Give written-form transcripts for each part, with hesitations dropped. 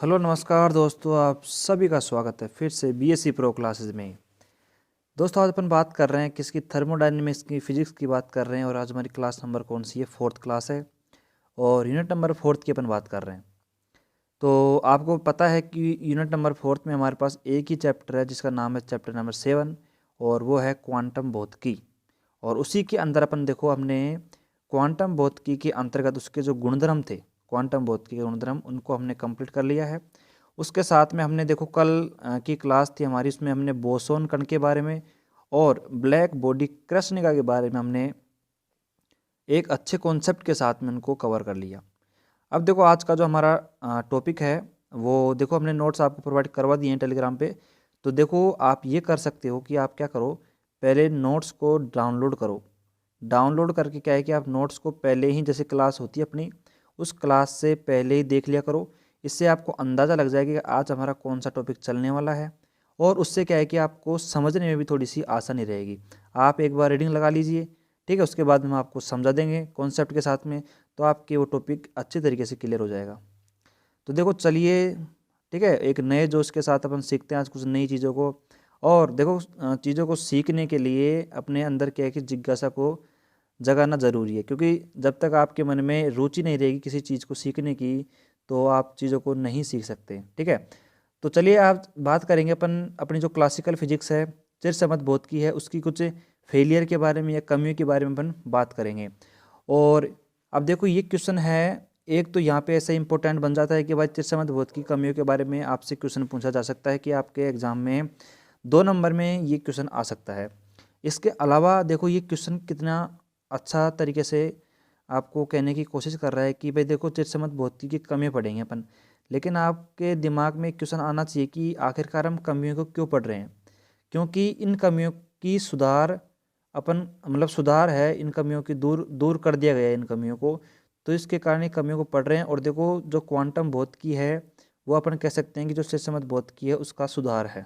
Hello नमस्कार दोस्तों, आप सभी का स्वागत है फिर से बीएससी प्रो क्लासेस में। दोस्तों आज अपन बात कर रहे हैं किसकी, थर्मोडायनेमिक्स की, फिजिक्स की बात कर रहे हैं। और आज हमारी क्लास नंबर कौन सी है? फोर्थ क्लास है और यूनिट नंबर फोर्थ की अपन बात कर रहे हैं। तो आपको पता है कि यूनिट नंबर फोर्थ में हमारे पास एक ही चैप्टर है जिसका नाम है चैप्टर नंबर 7 और वो है क्वांटम भौतिकी। और उसी के अंदर अपन देखो हमने क्वांटम भौतिकी के अंतर्गत उसके जो गुणधर्म थे, क्वांटम भौतिकी के गुणधर्म, उनको हमने कंप्लीट कर लिया है। उसके साथ में हमने देखो कल की क्लास थी हमारी, उसमें हमने बोसोन कण के बारे में और ब्लैक बॉडी कृष्णिका के बारे में हमने एक अच्छे कॉन्सेप्ट के साथ में उनको कवर कर लिया। अब देखो आज का जो हमारा टॉपिक है वो देखो हमने नोट्स आपको प्रोवाइड करवा दिए हैं टेलीग्राम पे। तो देखो आप ये कर सकते हो कि आप क्या करो, पहले नोट्स को डाउनलोड करो। डाउनलोड करके क्या है कि आप नोट्स को पहले ही, जैसे क्लास होती है अपनी, उस क्लास से पहले ही देख लिया करो। इससे आपको अंदाज़ा लग जाएगा कि आज हमारा कौन सा टॉपिक चलने वाला है। और उससे क्या है कि आपको समझने में भी थोड़ी सी आसानी रहेगी। आप एक बार रीडिंग लगा लीजिए, ठीक है, उसके बाद हम आपको समझा देंगे कॉन्सेप्ट के साथ में, तो आपके वो टॉपिक अच्छे तरीके से क्लियर हो जाएगा। तो देखो चलिए, ठीक है, एक नए जोश के साथ अपन सीखते हैं आज कुछ नई चीज़ों को। और देखो चीज़ों को सीखने के लिए अपने अंदर क्या है कि जिज्ञासा को जगाना ज़रूरी है, क्योंकि जब तक आपके मन में रुचि नहीं रहेगी किसी चीज़ को सीखने की तो आप चीज़ों को नहीं सीख सकते। ठीक है, तो चलिए आज बात करेंगे अपन अपनी जो क्लासिकल फिजिक्स है, चिरसमत भौतिकी है, उसकी कुछ फेलियर के बारे में या कमियों के बारे में अपन बात करेंगे। और अब देखो ये क्वेश्चन है, एक तो यहाँ पे ऐसा इंपॉर्टेंट बन जाता है कि भाई चिरसमत भौतिकी की कमियों के बारे में आपसे क्वेश्चन पूछा जा सकता है कि आपके एग्जाम में 2 नंबर में ये क्वेश्चन आ सकता है। इसके अलावा देखो ये क्वेश्चन कितना अच्छा तरीके से आपको कहने की कोशिश कर रहा है कि भाई देखो चिरसमत भौतिकी की कमियाँ पढ़ेंगे अपन, लेकिन आपके दिमाग में क्वेश्चन आना चाहिए कि आखिरकार हम कमियों को क्यों पढ़ रहे हैं। क्योंकि इन कमियों की सुधार अपन, मतलब सुधार है, इन कमियों की दूर दूर कर दिया गया है इन कमियों को। तो इसके कारण ये कमियों को पढ़ रहे हैं। और देखो जो क्वांटम भौतिकी है वो अपन कह सकते हैं कि जो चिरसमत भौतिकी है उसका सुधार है।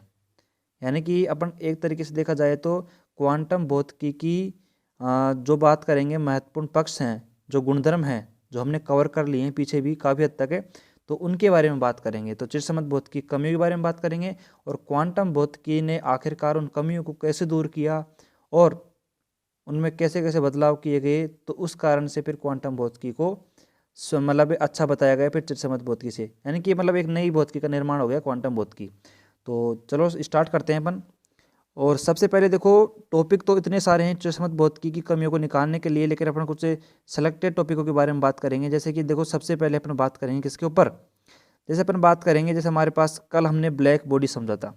यानी कि अपन एक तरीके से देखा जाए तो क्वांटम भौतिकी की जो बात करेंगे, महत्वपूर्ण पक्ष हैं, जो गुणधर्म हैं, जो हमने कवर कर लिए हैं पीछे भी काफ़ी हद तक है, तो उनके बारे में बात करेंगे। तो चिरसमत भौतिकी की कमियों के बारे में बात करेंगे और क्वांटम भौतिकी ने आखिरकार उन कमियों को कैसे दूर किया और उनमें कैसे कैसे बदलाव किए गए। तो उस कारण से फिर क्वांटम भौतिकी को मतलब अच्छा बताया गया फिर चिरसमत भौतिकी से, यानी कि मतलब एक नई भौतिकी का निर्माण हो गया क्वांटम भौतिकी। तो चलो स्टार्ट करते हैं अपन। और सबसे पहले देखो टॉपिक तो इतने सारे हैं चिरसमत भौतिकी की कमियों को निकालने के लिए, लेकिन अपन कुछ सेलेक्टेड टॉपिकों के बारे में बात करेंगे। जैसे कि देखो सबसे पहले अपन बात करेंगे किसके ऊपर, जैसे अपन बात करेंगे, जैसे हमारे पास कल हमने ब्लैक बॉडी समझा था।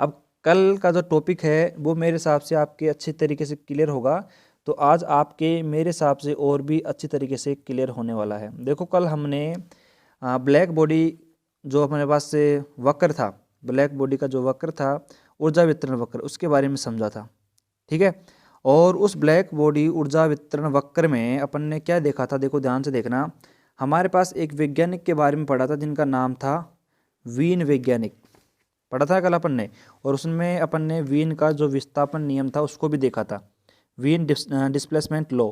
अब कल का जो टॉपिक है वो मेरे हिसाब से आपके अच्छे तरीके से क्लियर होगा, तो आज आपके मेरे हिसाब से और भी अच्छी तरीके से क्लियर होने वाला है। देखो कल हमने ब्लैक बॉडी जो हमारे पास से वक्र था, ब्लैक बॉडी का जो वक्र था, ऊर्जा वितरण वक्र, उसके बारे में समझा था। ठीक है, और उस ब्लैक बॉडी ऊर्जा वितरण वक्र में अपन ने क्या देखा था, देखो ध्यान से देखना। हमारे पास एक वैज्ञानिक के बारे में पढ़ा था जिनका नाम था वीन वैज्ञानिक, पढ़ा था कल अपन ने। और उसमें अपन ने वीन का जो विस्थापन नियम था उसको भी देखा था, वीन डिस्प्लेसमेंट लॉ।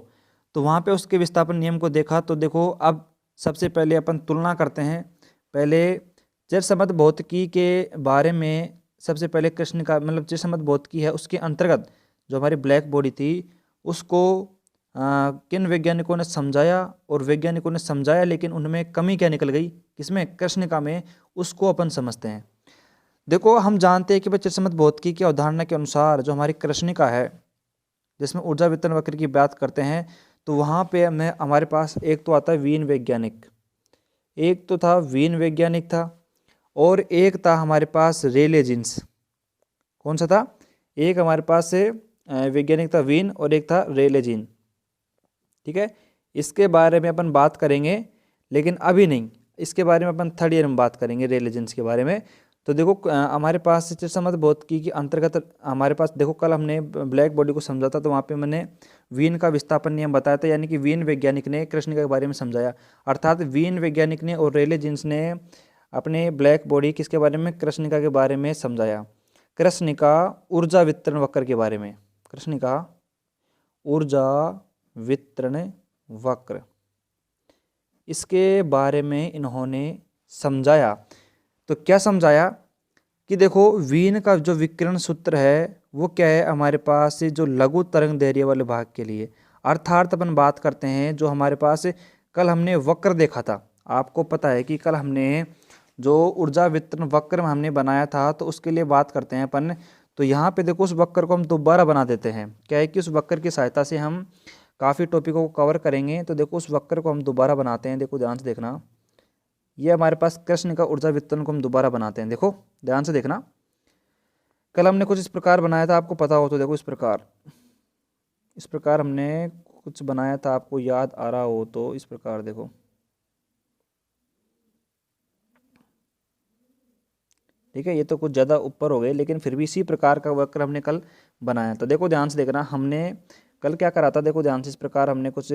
तो वहाँ पे उसके विस्थापन नियम को देखा। तो देखो अब सबसे पहले अपन तुलना करते हैं। पहले चिरसमत भौतिकी के बारे में सबसे पहले कृष्ण का, मतलब चिरसमत भौतिकी है उसके अंतर्गत जो हमारी ब्लैक बॉडी थी उसको किन वैज्ञानिकों ने समझाया, और वैज्ञानिकों ने समझाया लेकिन उनमें कमी क्या निकल गई, किसमें, कृष्णिका में, उसको अपन समझते हैं। देखो हम जानते हैं कि भाई चिरसमत भौतिकी की अवधारणा के अनुसार जो हमारी कृष्णिका है जिसमें ऊर्जा वितरण वक्र की बात करते हैं, तो वहाँ पे हमें हमारे पास एक तो आता है वीन वैज्ञानिक, एक तो था वीन वैज्ञानिक था, और एक था हमारे पास रेले जीन्स। कौन सा था? एक हमारे पास से वैज्ञानिक था वीन और एक था रेले जीन। ठीक है, इसके बारे में अपन बात करेंगे लेकिन अभी नहीं, इसके बारे में अपन थर्ड ईयर में बात करेंगे रेले जीन्स के बारे में। तो देखो हमारे पास चिरसमत भौतिकी के अंतर्गत हमारे पास देखो कल हमने ब्लैक बॉडी को समझा था, तो वहाँ पे मैंने वीन का विस्थापन नियम बताया था, यानी कि वीन वैज्ञानिक ने कृष्णिका के बारे में समझाया। अर्थात वीन वैज्ञानिक ने और रेले जीन्स ने अपने ब्लैक बॉडी किसके बारे में, कृष्णिका के बारे में समझाया, कृष्णिका ऊर्जा वितरण वक्र के बारे में, कृष्णिका ऊर्जा वितरण वक्र, इसके बारे में इन्होंने समझाया। तो क्या समझाया कि देखो वीन का जो विकिरण सूत्र है वो क्या है हमारे पास जो लघु तरंग दैर्ध्य वाले भाग के लिए, अर्थात अपन बात करते हैं जो हमारे पास कल हमने वक्र देखा था। आपको पता है कि कल हमने जो ऊर्जा वितरण वक्र हमने बनाया था तो उसके लिए बात करते हैं अपन। तो यहाँ पे देखो उस वक्र को हम दोबारा बना देते हैं। क्या है कि उस वक्र की सहायता से हम काफ़ी टॉपिकों को कवर करेंगे। तो देखो उस वक्र को हम दोबारा बनाते हैं। देखो ध्यान से देखना, ये हमारे पास कृष्ण का ऊर्जा वितरण को हम दोबारा बनाते हैं। देखो ध्यान से देखना, कल हमने कुछ इस प्रकार बनाया था, आपको पता हो तो देखो इस प्रकार हमने कुछ बनाया था, आपको याद आ रहा हो तो इस प्रकार देखो। ठीक है, ये तो कुछ ज़्यादा ऊपर हो गए लेकिन फिर भी इसी प्रकार का वक्र हमने कल बनाया। तो देखो ध्यान से देखना, हमने कल क्या करा था, देखो ध्यान से, इस प्रकार हमने कुछ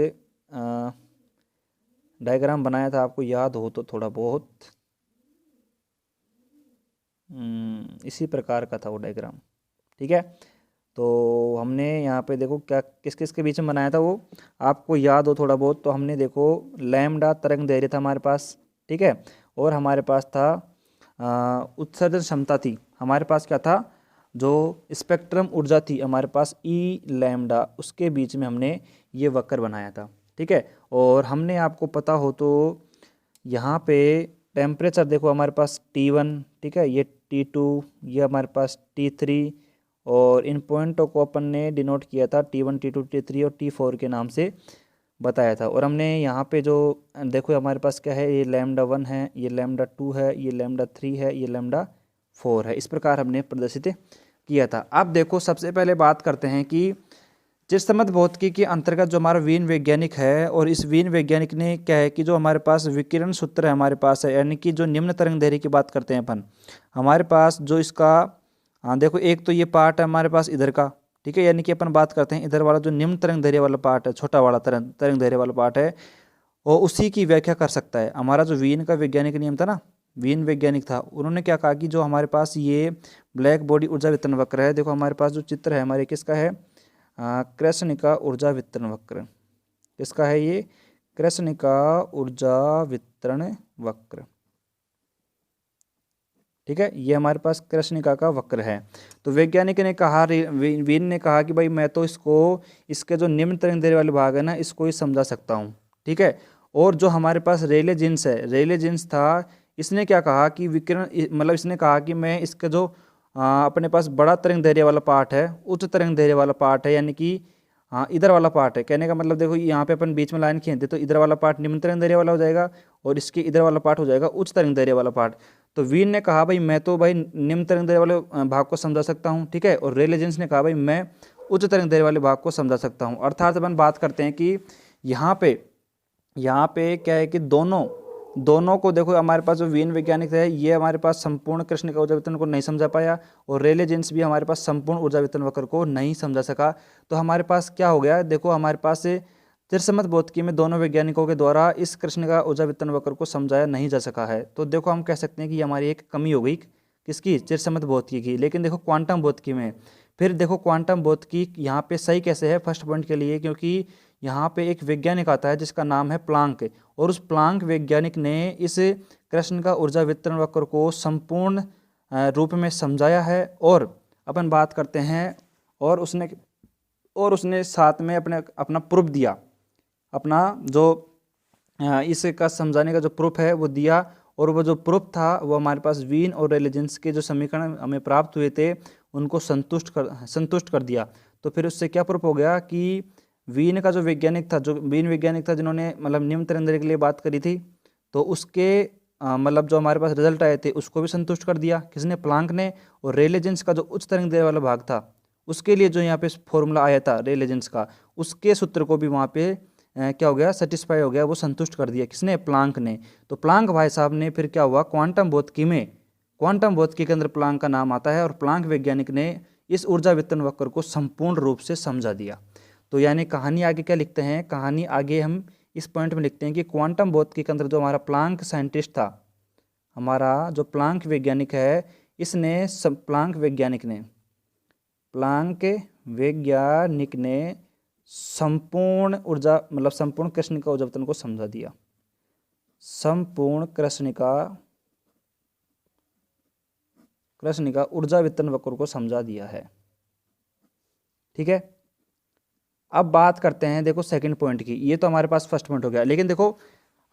डायग्राम बनाया था, आपको याद हो तो थोड़ा बहुत। इसी प्रकार का था वो डायग्राम। ठीक है, तो हमने यहाँ पे देखो क्या किस किस के बीच में बनाया था वो आपको याद हो थोड़ा बहुत। तो हमने देखो लैम्डा तरंग दैर्ध्य था हमारे पास। ठीक है, और हमारे पास था उत्सर्जन क्षमता थी, हमारे पास क्या था, जो स्पेक्ट्रम ऊर्जा थी हमारे पास ई लैम्डा, उसके बीच में हमने ये वक्र बनाया था। ठीक है, और हमने आपको पता हो तो यहाँ पे टेम्परेचर देखो हमारे पास T1, ठीक है, ये T2, ये हमारे पास T3, और इन पॉइंटों को अपन ने डिनोट किया था T1, T2, T3 और T4 के नाम से बताया था। और हमने यहाँ पे जो देखो हमारे पास क्या है, ये लैम्डा 1 है, ये लैम्डा 2 है, ये लैम्डा 3 है, ये लैम्डा 4 है, इस प्रकार हमने प्रदर्शित किया था। अब देखो सबसे पहले बात करते हैं कि चिरसम्मत भौतिकी के अंतर्गत जो हमारा वीन वैज्ञानिक है, और इस वीन वैज्ञानिक ने क्या है कि जो हमारे पास विकिरण सूत्र है हमारे पास है, यानी कि जो निम्न तरंग दैर्ध्य की बात करते हैं अपन, हमारे पास जो इसका देखो एक तो ये पार्ट है हमारे पास इधर का। ठीक है, यानी कि अपन बात करते हैं इधर वाला जो निम्न तरंग दैर्ध्य वाला पार्ट है, छोटा वाला तरंग दैर्ध्य वाला पार्ट है, और उसी की व्याख्या कर सकता है। हमारा जो वीन का वैज्ञानिक नियम था ना, वीन वैज्ञानिक था, उन्होंने क्या कहा कि जो हमारे पास ये ब्लैक बॉडी ऊर्जा वितरण वक्र है, देखो हमारे पास जो चित्र है हमारे किसका है, कृष्णिका ऊर्जा वितरण वक्र। किसका है ये, कृष्णिका ऊर्जा वितरण वक्र। ठीक है, ये हमारे पास कृष्णिका का वक्र है। तो वैज्ञानिक ने कहा, वीन ने कहा कि भाई मैं तो इसको, इसके जो निम्न तरंग दैर्ध्य वाले भाग है ना, इसको ही समझा सकता हूँ। ठीक है, और जो हमारे पास रेले जीन्स है, रेले जीन्स था, इसने क्या कहा कि विकिरण, मतलब इसने कहा कि मैं इसका जो अपने पास बड़ा तरंग दैर्ध्य वाला पार्ट है, उच्च तरंग दैर्ध्य वाला पार्ट है, यानी कि हाँ इधर वाला पार्ट है, कहने का मतलब देखो यहाँ पे अपन बीच में लाइन खींचते तो इधर वाला पार्ट निम्न तरंग दैर्ध्य वाला हो जाएगा, और इसके इधर वाला पार्ट हो जाएगा उच्च तरंग दैर्ध्य वाला पार्ट। तो वीन ने कहा भाई मैं तो भाई निम्न तरंग दैर्ध्य वाले भाग को समझा सकता हूँ। ठीक है, और रेले जीन्स ने कहा भाई मैं उच्च तरंग दैर्ध्य वाले भाग को समझा सकता हूँ। अर्थात अपन बात करते हैं कि यहाँ पे क्या है कि दोनों को देखो, हमारे पास जो वीन वैज्ञानिक है ये हमारे पास संपूर्ण कृष्णिका ऊर्जा वितरण को नहीं समझा पाया, और रेले जीन्स भी हमारे पास संपूर्ण ऊर्जा वितरण वक्र को नहीं समझा सका। तो हमारे पास क्या हो गया, देखो हमारे पास चिरसम्मत भौतिकी में दोनों वैज्ञानिकों के द्वारा इस कृष्णिका ऊर्जा वितरण वक्र को समझाया नहीं जा सका है। तो देखो हम कह सकते हैं कि हमारी एक कमी हो गई, किसकी, चिरसम्मत भौतिकी की। लेकिन देखो क्वांटम भौतिकी में, फिर देखो क्वांटम भौतिकी यहाँ पे सही कैसे है फर्स्ट पॉइंट के लिए, क्योंकि यहाँ पे एक वैज्ञानिक आता है जिसका नाम है प्लांक, और उस प्लांक वैज्ञानिक ने इस कृष्णिका ऊर्जा वितरण वक्र को संपूर्ण रूप में समझाया है। और अपन बात करते हैं, और उसने साथ में अपना प्रूफ दिया, अपना जो इसका समझाने का जो प्रूफ है वो दिया। और वो जो प्रूफ था वो हमारे पास वीन और रेले जीन्स के जो समीकरण हमें प्राप्त हुए थे उनको संतुष्ट कर दिया। तो फिर उससे क्या प्रूफ हो गया कि वीन का जो वैज्ञानिक था, जिन्होंने मतलब निम्न तरंग दैर्ध्य के लिए बात करी थी, तो उसके मतलब जो हमारे पास रिजल्ट आए थे उसको भी संतुष्ट कर दिया किसने, प्लांक ने। और रेले जीन्स का जो उच्च तरंग दैर्ध्य वाला भाग था उसके लिए जो यहाँ पे फॉर्मूला आया था रेले जीन्स का, उसके सूत्र को भी वहाँ पे क्या हो गया, सेटिस्फाई हो गया, वो संतुष्ट कर दिया किसने, प्लांक ने। तो प्लांक भाई साहब ने फिर क्या हुआ, क्वांटम भौतिकी के अंदर प्लांक का नाम आता है, और प्लांक वैज्ञानिक ने इस ऊर्जा वितरण वक्र को संपूर्ण रूप से समझा दिया। तो यानी कहानी आगे क्या लिखते हैं, कहानी आगे हम इस पॉइंट में लिखते हैं कि क्वांटम भौतिकी के अंदर जो हमारा प्लांक साइंटिस्ट था, हमारा जो प्लांक वैज्ञानिक है, इसने प्लांक वैज्ञानिक ने संपूर्ण कृष्णिका ऊर्जा वितरण को समझा दिया, संपूर्ण कृष्णिका कृष्ण का ऊर्जा वितरण वक्र को समझा दिया है। ठीक है, अब बात करते हैं देखो सेकंड पॉइंट की। ये तो हमारे पास फर्स्ट पॉइंट हो गया, लेकिन देखो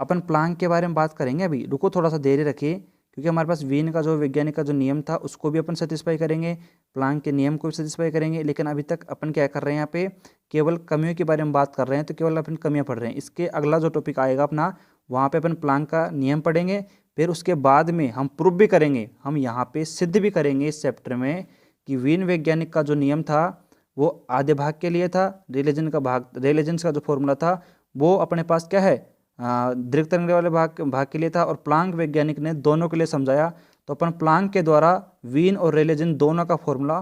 अपन प्लांक के बारे में बात करेंगे अभी। रुको थोड़ा सा देरी रखिए, क्योंकि हमारे पास वीन का जो वैज्ञानिक का जो नियम था उसको भी अपन सेटिस्फाई करेंगे, प्लांक के नियम को भी सेटिस्फाई करेंगे। लेकिन अभी तक अपन क्या कर रहे हैं, यहाँ पे केवल कमियों के बारे में बात कर रहे हैं, तो केवल अपन कमियां पढ़ रहे हैं। इसके अगला जो टॉपिक आएगा अपना, वहाँ पे अपन प्लांक का नियम पढ़ेंगे, फिर उसके बाद में हम प्रूव भी करेंगे, हम यहाँ पे सिद्ध भी करेंगे इस चैप्टर में कि वीन वैज्ञानिक का जो नियम था वो आधे भाग के लिए था, रेलेजेंस का जो फॉर्मूला था वो अपने पास क्या है, दीर्घ तरंग वाले भाग के लिए था, और प्लांक वैज्ञानिक ने दोनों के लिए समझाया। तो अपन प्लांक के द्वारा वीन और रेलेजेंस दोनों का फॉर्मूला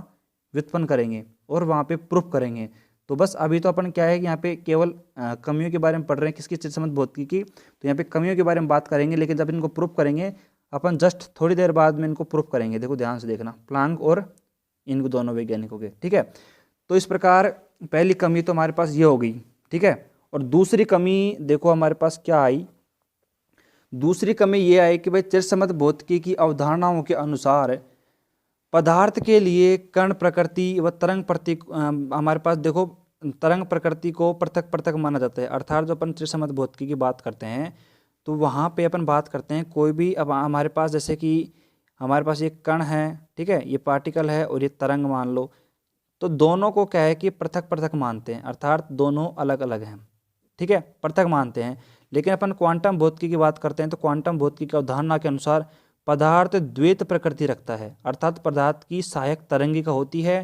व्युत्पन्न करेंगे और वहाँ पे प्रूफ करेंगे। तो बस अभी तो अपन क्या है कि यहाँ पे केवल कमियों के बारे में पढ़ रहे हैं, किसकी चित्रसमत भौतिकी की, तो यहाँ पे कमियों के बारे में बात करेंगे। लेकिन जब इनको प्रूफ करेंगे अपन जस्ट थोड़ी देर बाद में इनको प्रूफ करेंगे। देखो ध्यान से देखना, प्लांक और इन दोनों वैज्ञानिकों के। ठीक है, तो इस प्रकार पहली कमी तो हमारे पास ये हो गई। ठीक है, और दूसरी कमी देखो हमारे पास क्या आई। दूसरी कमी ये आई कि भाई चिरसमत भौतिकी की अवधारणाओं के अनुसार पदार्थ के लिए कण प्रकृति व तरंग प्रतीक, हमारे पास देखो तरंग प्रकृति को पृथक पृथक माना जाता है। अर्थात जो अपन चिरसमत भौतिकी की बात करते हैं तो वहाँ पे अपन बात करते हैं कोई भी, अब हमारे पास जैसे कि हमारे पास ये कण है, ठीक है, ये पार्टिकल है और ये तरंग मान लो, तो दोनों को क्या है कि पृथक पृथक मानते हैं, अर्थात दोनों अलग अलग हैं। ठीक है, पृथक मानते हैं। लेकिन अपन क्वांटम भौतिकी की बात करते हैं तो क्वांटम भौतिकी की अवधारणा के अनुसार पदार्थ द्वैत प्रकृति रखता है, अर्थात पदार्थ की सहायक तरंगिका होती है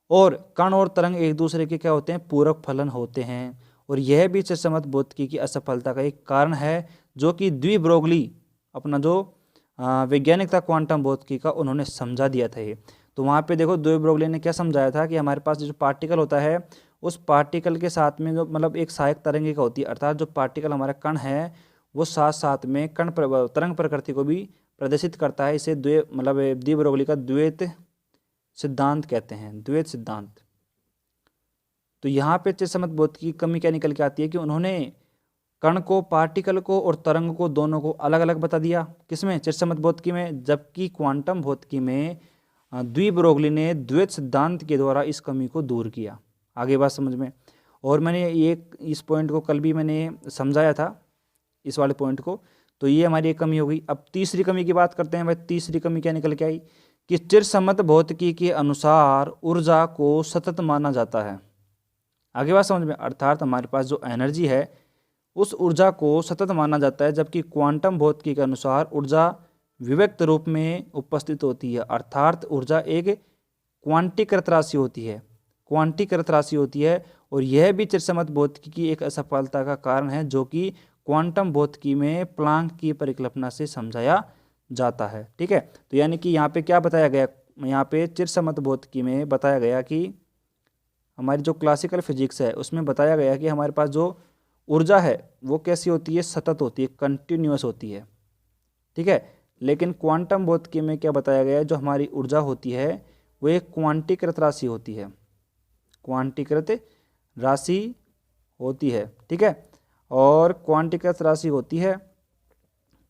और कण और तरंग एक दूसरे के क्या होते हैं, पूरक फलन होते हैं। और यह भी चिरसमत भौतिकी की असफलता का एक कारण है, जो कि द्वि ब्रोगली अपना जो वैज्ञानिक था क्वांटम भौतिकी का, उन्होंने समझा दिया था ये। तो वहाँ पे देखो द्वि ब्रोगली ने क्या समझाया था कि हमारे पास जो पार्टिकल होता है उस पार्टिकल के साथ में जो मतलब एक सहायक तरंगिका होती है, अर्थात जो पार्टिकल हमारा कण है वो साथ साथ में कण तरंग प्रकृति को भी प्रदर्शित करता है। इसे द्वि ब्रोगली का द्वैत सिद्धांत कहते हैं, द्वैत सिद्धांत। तो यहाँ पे चिरसमत भौतिकी की कमी क्या निकल के आती है कि उन्होंने कण को, पार्टिकल को और तरंग को दोनों को अलग अलग बता दिया, किसमें, चिरसमत भौतिकी में। जबकि क्वांटम भौतिकी में द्वि ब्रोगली ने द्वैत सिद्धांत के द्वारा इस कमी को दूर किया। आगे बात समझ में। और मैंने ये इस पॉइंट को कल भी मैंने समझाया था, इस वाले पॉइंट को। तो ये हमारी एक कमी हो गई। अब तीसरी कमी की बात करते हैं। भाई तीसरी कमी क्या निकल के आई कि चिरसमत भौतिकी के अनुसार ऊर्जा को सतत माना जाता है। आगे बात समझ में, अर्थात हमारे पास जो एनर्जी है उस ऊर्जा को सतत माना जाता है, जबकि क्वांटम भौतिकी के अनुसार ऊर्जा विविक्त रूप में उपस्थित होती है, अर्थात ऊर्जा एक क्वांटीकृत राशि होती है, क्वांटीकृत राशि होती है। और यह भी चिरसमत भौतिकी की एक असफलता का कारण है, जो कि क्वांटम भौतिकी में प्लांक की परिकल्पना से समझाया जाता है। ठीक है, तो यानी कि यहाँ पे क्या बताया गया, यहाँ पे चिरसमत भौतिकी में बताया गया कि हमारी जो क्लासिकल फिजिक्स है उसमें बताया गया कि हमारे पास जो ऊर्जा है वो कैसी होती है, सतत होती है, कंटिन्यूअस होती है। ठीक है, लेकिन क्वांटम भौतिकी में क्या बताया गया है, जो हमारी ऊर्जा होती है वो एक क्वांटीकृत राशि होती है, क्वांटीकृत राशि होती है। ठीक है, और क्वांटीकृत राशि होती है।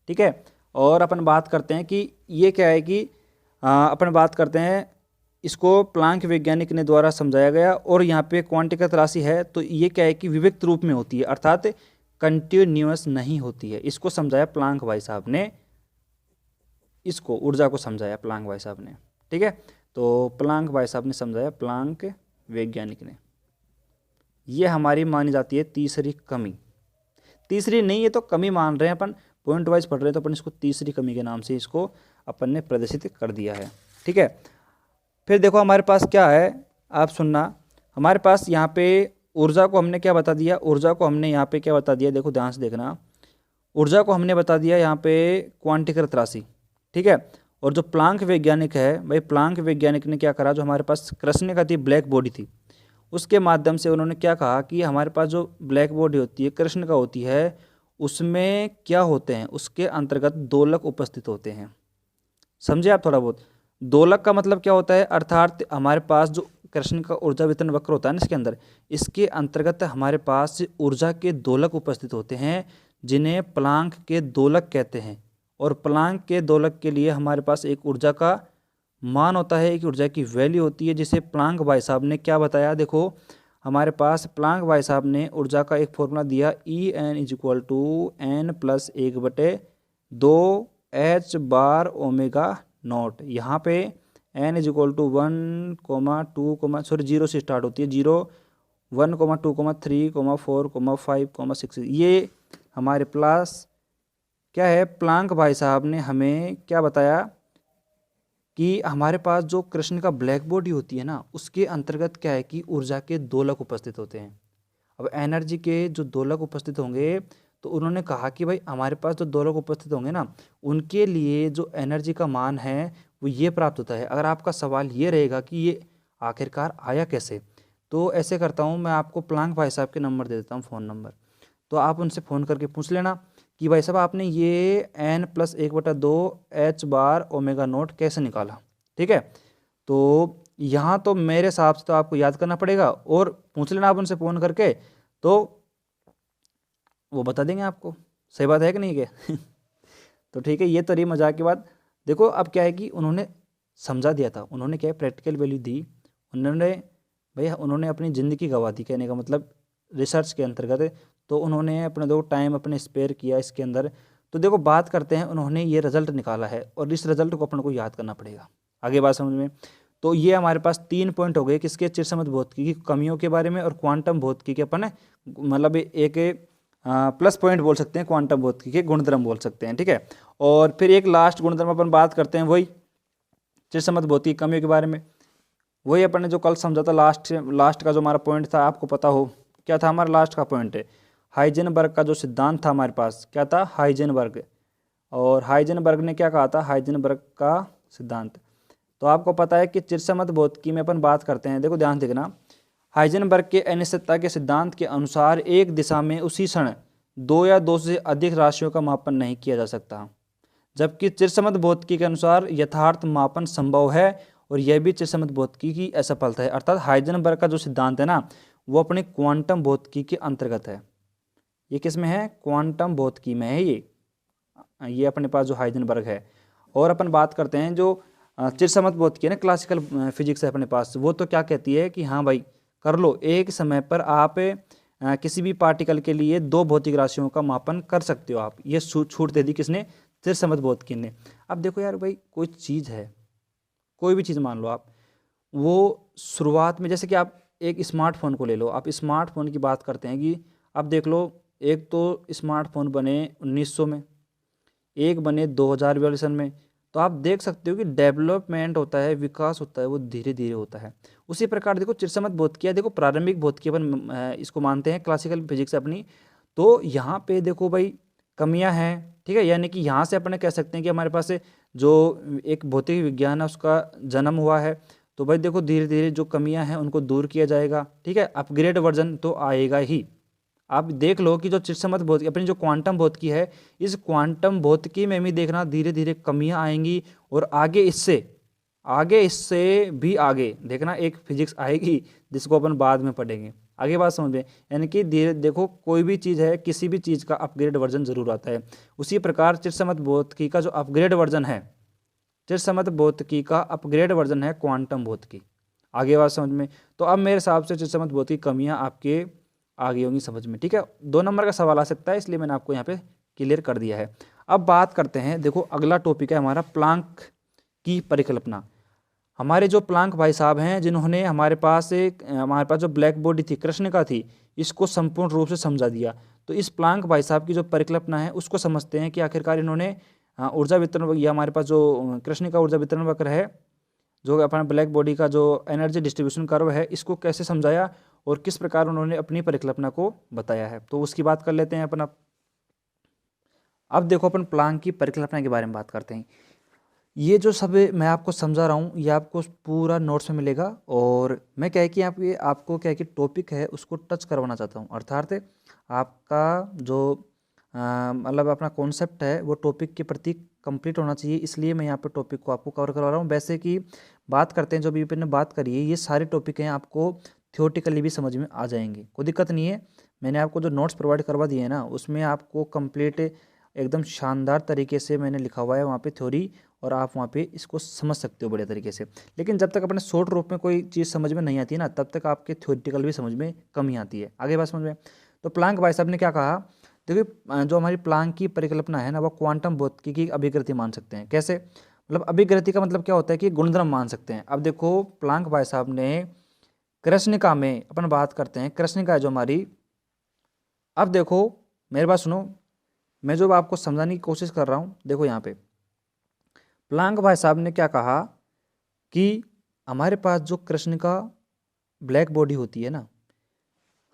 ठीक है, और अपन बात करते हैं कि ये क्या है कि अपन बात करते हैं इसको प्लांक वैज्ञानिक ने द्वारा समझाया गया। और यहाँ पे क्वांटीकृत राशि है तो ये क्या है कि विविक्त रूप में होती है, अर्थात कंटिन्यूअस नहीं होती है। इसको समझाया प्लांक भाई साहब ने, इसको ऊर्जा को समझाया प्लांक भाई साहब ने। ठीक है, तो प्लांक भाई साहब ने समझाया, प्लांक वैज्ञानिक ने। ये हमारी मानी जाती है तीसरी कमी। तीसरी नहीं, ये तो कमी मान रहे हैं अपन, पॉइंट वाइज पढ़ रहे हैं, तो अपन इसको तीसरी कमी के नाम से इसको अपन ने प्रदर्शित कर दिया है। ठीक है, फिर देखो हमारे पास क्या है, आप सुनना। हमारे पास यहाँ पे ऊर्जा को हमने क्या बता दिया, ऊर्जा को हमने यहाँ पे क्या बता दिया, देखो ध्यान से देखना। ऊर्जा को हमने बता दिया यहाँ पे क्वांटीकृत राशि। ठीक है, और जो प्लांक वैज्ञानिक है, भाई प्लांक वैज्ञानिक ने क्या करा, जो हमारे पास कृष्ण का थी ब्लैक बॉडी थी, उसके माध्यम से उन्होंने क्या कहा कि हमारे पास जो ब्लैक बॉडी होती है कृष्ण का होती है, उसमें क्या होते हैं, उसके अंतर्गत दोलक उपस्थित होते हैं। समझे आप थोड़ा बहुत। दोलक का मतलब क्या होता है, अर्थात हमारे पास जो कृष्ण का ऊर्जा वितरण वक्र होता है ना, इसके अंदर, इसके अंतर्गत हमारे पास ऊर्जा के दोलक उपस्थित होते हैं, जिन्हें प्लांक के दोलक कहते हैं। और प्लांक के दोलक के लिए हमारे पास एक ऊर्जा का मान होता है एक ऊर्जा की वैल्यू होती है, जिसे प्लांक भाई साहब ने क्या बताया। देखो हमारे पास प्लांक भाई साहब ने ऊर्जा का एक फॉर्मूला दिया, E n is equal to n plus 1/2 H/ओमेगा नॉट। यहाँ पे n is equal to 1, 2, sorry 0 से स्टार्ट होती है, 0, 1, 2, 3, 4, 5, 6। ये हमारे पास क्या है, प्लांक भाई साहब ने हमें क्या बताया कि हमारे पास जो कृष्ण का ब्लैक बॉडी होती है ना, उसके अंतर्गत क्या है कि ऊर्जा के दोलक उपस्थित होते हैं। अब एनर्जी के जो दोलक उपस्थित होंगे, तो उन्होंने कहा कि भाई हमारे पास जो दोलक उपस्थित होंगे ना, उनके लिए जो एनर्जी का मान है वो ये प्राप्त होता है। अगर आपका सवाल ये रहेगा कि ये आखिरकार आया कैसे, तो ऐसे करता हूँ, मैं आपको प्लांक भाई साहब के नंबर दे देता हूँ, फ़ोन नंबर, तो आप उनसे फ़ोन करके पूछ लेना कि भाई साहब आपने ये n+1/2 H/ओमेगा नॉट कैसे निकाला। ठीक है, तो यहाँ तो मेरे हिसाब से तो आपको याद करना पड़ेगा, और पूछ लेना आप उनसे फ़ोन करके, तो वो बता देंगे आपको। सही बात है कि नहीं क्या? तो ठीक है, ये तो रही मजाक की बात। देखो अब क्या है कि उन्होंने समझा दिया था, उन्होंने क्या है प्रैक्टिकल वैल्यू दी, उन्होंने भैया उन्होंने अपनी ज़िंदगी गंवा दी, कहने का मतलब रिसर्च के अंतर्गत। तो उन्होंने अपने दो टाइम अपने स्पेयर किया इसके अंदर। तो देखो बात करते हैं, उन्होंने ये रिजल्ट निकाला है, और इस रिजल्ट को अपन को याद करना पड़ेगा। आगे बात समझ में। तो ये हमारे पास 3 पॉइंट हो गए किसके, चिरसमत भौतिकी की कमियों के बारे में, और क्वांटम भौतिकी के अपन मतलब एक प्लस पॉइंट बोल सकते हैं, क्वांटम भौतिकी के गुणधर्म बोल सकते हैं। ठीक है, और फिर एक लास्ट गुणधर्म अपन बात करते हैं, वही चिरसमत भौतिकी की कमियों के बारे में। वही अपन ने जो कल समझा था, लास्ट का जो हमारा पॉइंट था, आपको पता हो क्या था हमारा लास्ट का पॉइंट है, हाइजेनबर्ग का जो सिद्धांत था हमारे पास, क्या था, हाइजेनबर्ग। और हाइजेनबर्ग ने क्या कहा था, हाइजेनबर्ग का सिद्धांत। तो आपको पता है कि चिरसमत भौतिकी में अपन बात करते हैं, देखो ध्यान देखना, हाइजेनबर्ग के अनिश्चितता के सिद्धांत के अनुसार एक दिशा में उसी क्षण 2 या 2 से अधिक राशियों का मापन नहीं किया जा सकता, जबकि चिरसमत भौतिकी के अनुसार यथार्थ मापन संभव है, और यह भी चिरसमत भौतिकी की असफलता है। अर्थात हाइजेनबर्ग का जो सिद्धांत है ना, वो अपने क्वांटम भौतिकी के अंतर्गत है। ये किस में है, क्वांटम भौतिकी में है ये अपने पास जो हाइजेनबर्ग है। और अपन बात करते हैं जो चिरसमत भौतिकी है ना, क्लासिकल फिजिक्स है अपने पास, वो तो क्या कहती है कि हाँ भाई कर लो, एक समय पर आप किसी भी पार्टिकल के लिए 2 भौतिक राशियों का मापन कर सकते हो आप। ये छूट दे दी किसने, चिरसमत भौतिकी ने। अब देखो यार भाई, कोई चीज़ है, कोई भी चीज़ मान लो आप, वो शुरुआत में, जैसे कि आप एक स्मार्टफोन को ले लो, आप स्मार्टफोन की बात करते हैं कि अब देख लो, एक तो स्मार्टफोन बने 1900 में, एक बने 2000 वर्षन में। तो आप देख सकते हो कि डेवलपमेंट होता है, विकास होता है, वो धीरे धीरे होता है। उसी प्रकार देखो चिरसमत भौतिकी, देखो प्रारंभिक भौतिकी अपन इसको मानते हैं क्लासिकल फिजिक्स अपनी। तो यहाँ पे देखो भाई कमियां हैं, ठीक है, यानी कि यहाँ से अपन कह सकते हैं कि हमारे पास जो एक भौतिक विज्ञान है उसका जन्म हुआ है। तो भाई देखो धीरे धीरे जो कमियां हैं उनको दूर किया जाएगा, ठीक है, अपग्रेड वर्जन तो आएगा ही। आप देख लो कि जो चिरसमत भौतिकी अपनी जो क्वांटम भौतिकी है, इस क्वांटम भौतिकी में भी देखना धीरे धीरे कमियां आएंगी, और आगे इससे भी आगे देखना एक फिजिक्स आएगी, जिसको अपन बाद में पढ़ेंगे। आगे बात समझ में, यानी कि धीरे देखो, कोई भी चीज़ है, किसी भी चीज़ का अपग्रेड वर्जन जरूर आता है। उसी प्रकार चिरसमत भौतिकी का जो अपग्रेड वर्जन है, चिरसमत भौतिकी का अपग्रेड वर्जन है क्वांटम भौतिकी। आगे बात समझ में। तो अब मेरे हिसाब से चिरसमत भौतिकी कमियां आपके आ गई होंगी समझ में। ठीक है, 2 नंबर का सवाल आ सकता है, इसलिए मैंने आपको यहाँ पे क्लियर कर दिया है। अब बात करते हैं, देखो अगला टॉपिक है हमारा प्लांक की परिकल्पना। हमारे जो प्लांक भाई साहब हैं, जिन्होंने हमारे पास जो ब्लैक बॉडी थी कृष्ण का थी, इसको संपूर्ण रूप से समझा दिया। तो इस प्लांक भाई साहब की जो परिकल्पना है उसको समझते हैं कि आखिरकार इन्होंने ऊर्जा वितरण, या हमारे पास जो कृष्ण का ऊर्जा वितरण वक्र है, जो अपना ब्लैक बॉडी का जो एनर्जी डिस्ट्रीब्यूशन कर्व है, इसको कैसे समझाया और किस प्रकार उन्होंने अपनी परिकल्पना को बताया है, तो उसकी बात कर लेते हैं अपन। अब देखो अपन प्लांक की परिकल्पना के बारे में बात करते हैं। ये जो सब मैं आपको समझा रहा हूँ, ये आपको पूरा नोट्स में मिलेगा, और मैं क्या है कि आपको क्या है कि टॉपिक है उसको टच करवाना चाहता हूँ। अर्थात आपका जो मतलब अपना कॉन्सेप्ट है वो टॉपिक के प्रति कंप्लीट होना चाहिए, इसलिए मैं यहाँ पे टॉपिक को आपको कवर करवा रहा हूँ। वैसे कि बात करते हैं, जो अभी मैंने बात करी है, ये सारे टॉपिक हैं आपको थियोरेटिकली भी समझ में आ जाएंगे, कोई दिक्कत नहीं है। मैंने आपको जो नोट्स प्रोवाइड करवा दिए हैं ना, उसमें आपको कंप्लीट एकदम शानदार तरीके से मैंने लिखा हुआ है वहाँ पे थ्योरी, और आप वहाँ पे इसको समझ सकते हो बढ़िया तरीके से। लेकिन जब तक अपने शॉर्ट रूप में कोई चीज़ समझ में नहीं आती है ना, तब तक आपके थ्योरेटिकल भी समझ में कमी आती है। आगे बात समझ में। तो प्लांक भाई साहब ने क्या कहा, देखिए जो हमारी प्लांक की परिकल्पना है ना, वो क्वांटम भौतिकी की अभिकृति मान सकते हैं। कैसे, मतलब अभिकृति का मतलब क्या होता है कि गुणधर्म मान सकते हैं। अब देखो प्लांक भाई साहब ने कृष्णिका में, अपन बात करते हैं कृष्णिका है जो हमारी, अब देखो मेरी बात सुनो, मैं जो आपको समझाने की कोशिश कर रहा हूँ, देखो यहाँ पे प्लांक भाई साहब ने क्या कहा कि हमारे पास जो कृष्णिका ब्लैक बॉडी होती है ना,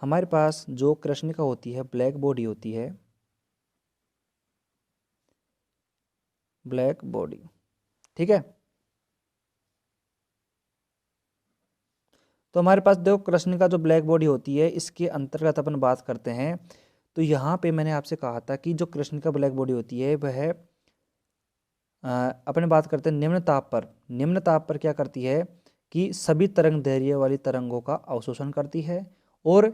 हमारे पास जो कृष्णिका होती है ब्लैक बॉडी होती है, ब्लैक बॉडी, ठीक है। तो हमारे पास देखो कृष्णिका जो ब्लैक बॉडी होती है, इसके अंतर्गत अपन बात करते हैं। तो यहाँ पे मैंने आपसे कहा था कि जो कृष्णिका ब्लैक बॉडी होती है वह अपने बात करते हैं निम्न ताप पर, निम्न ताप पर क्या करती है कि सभी तरंग दैर्घ्य वाली तरंगों का अवशोषण करती है, और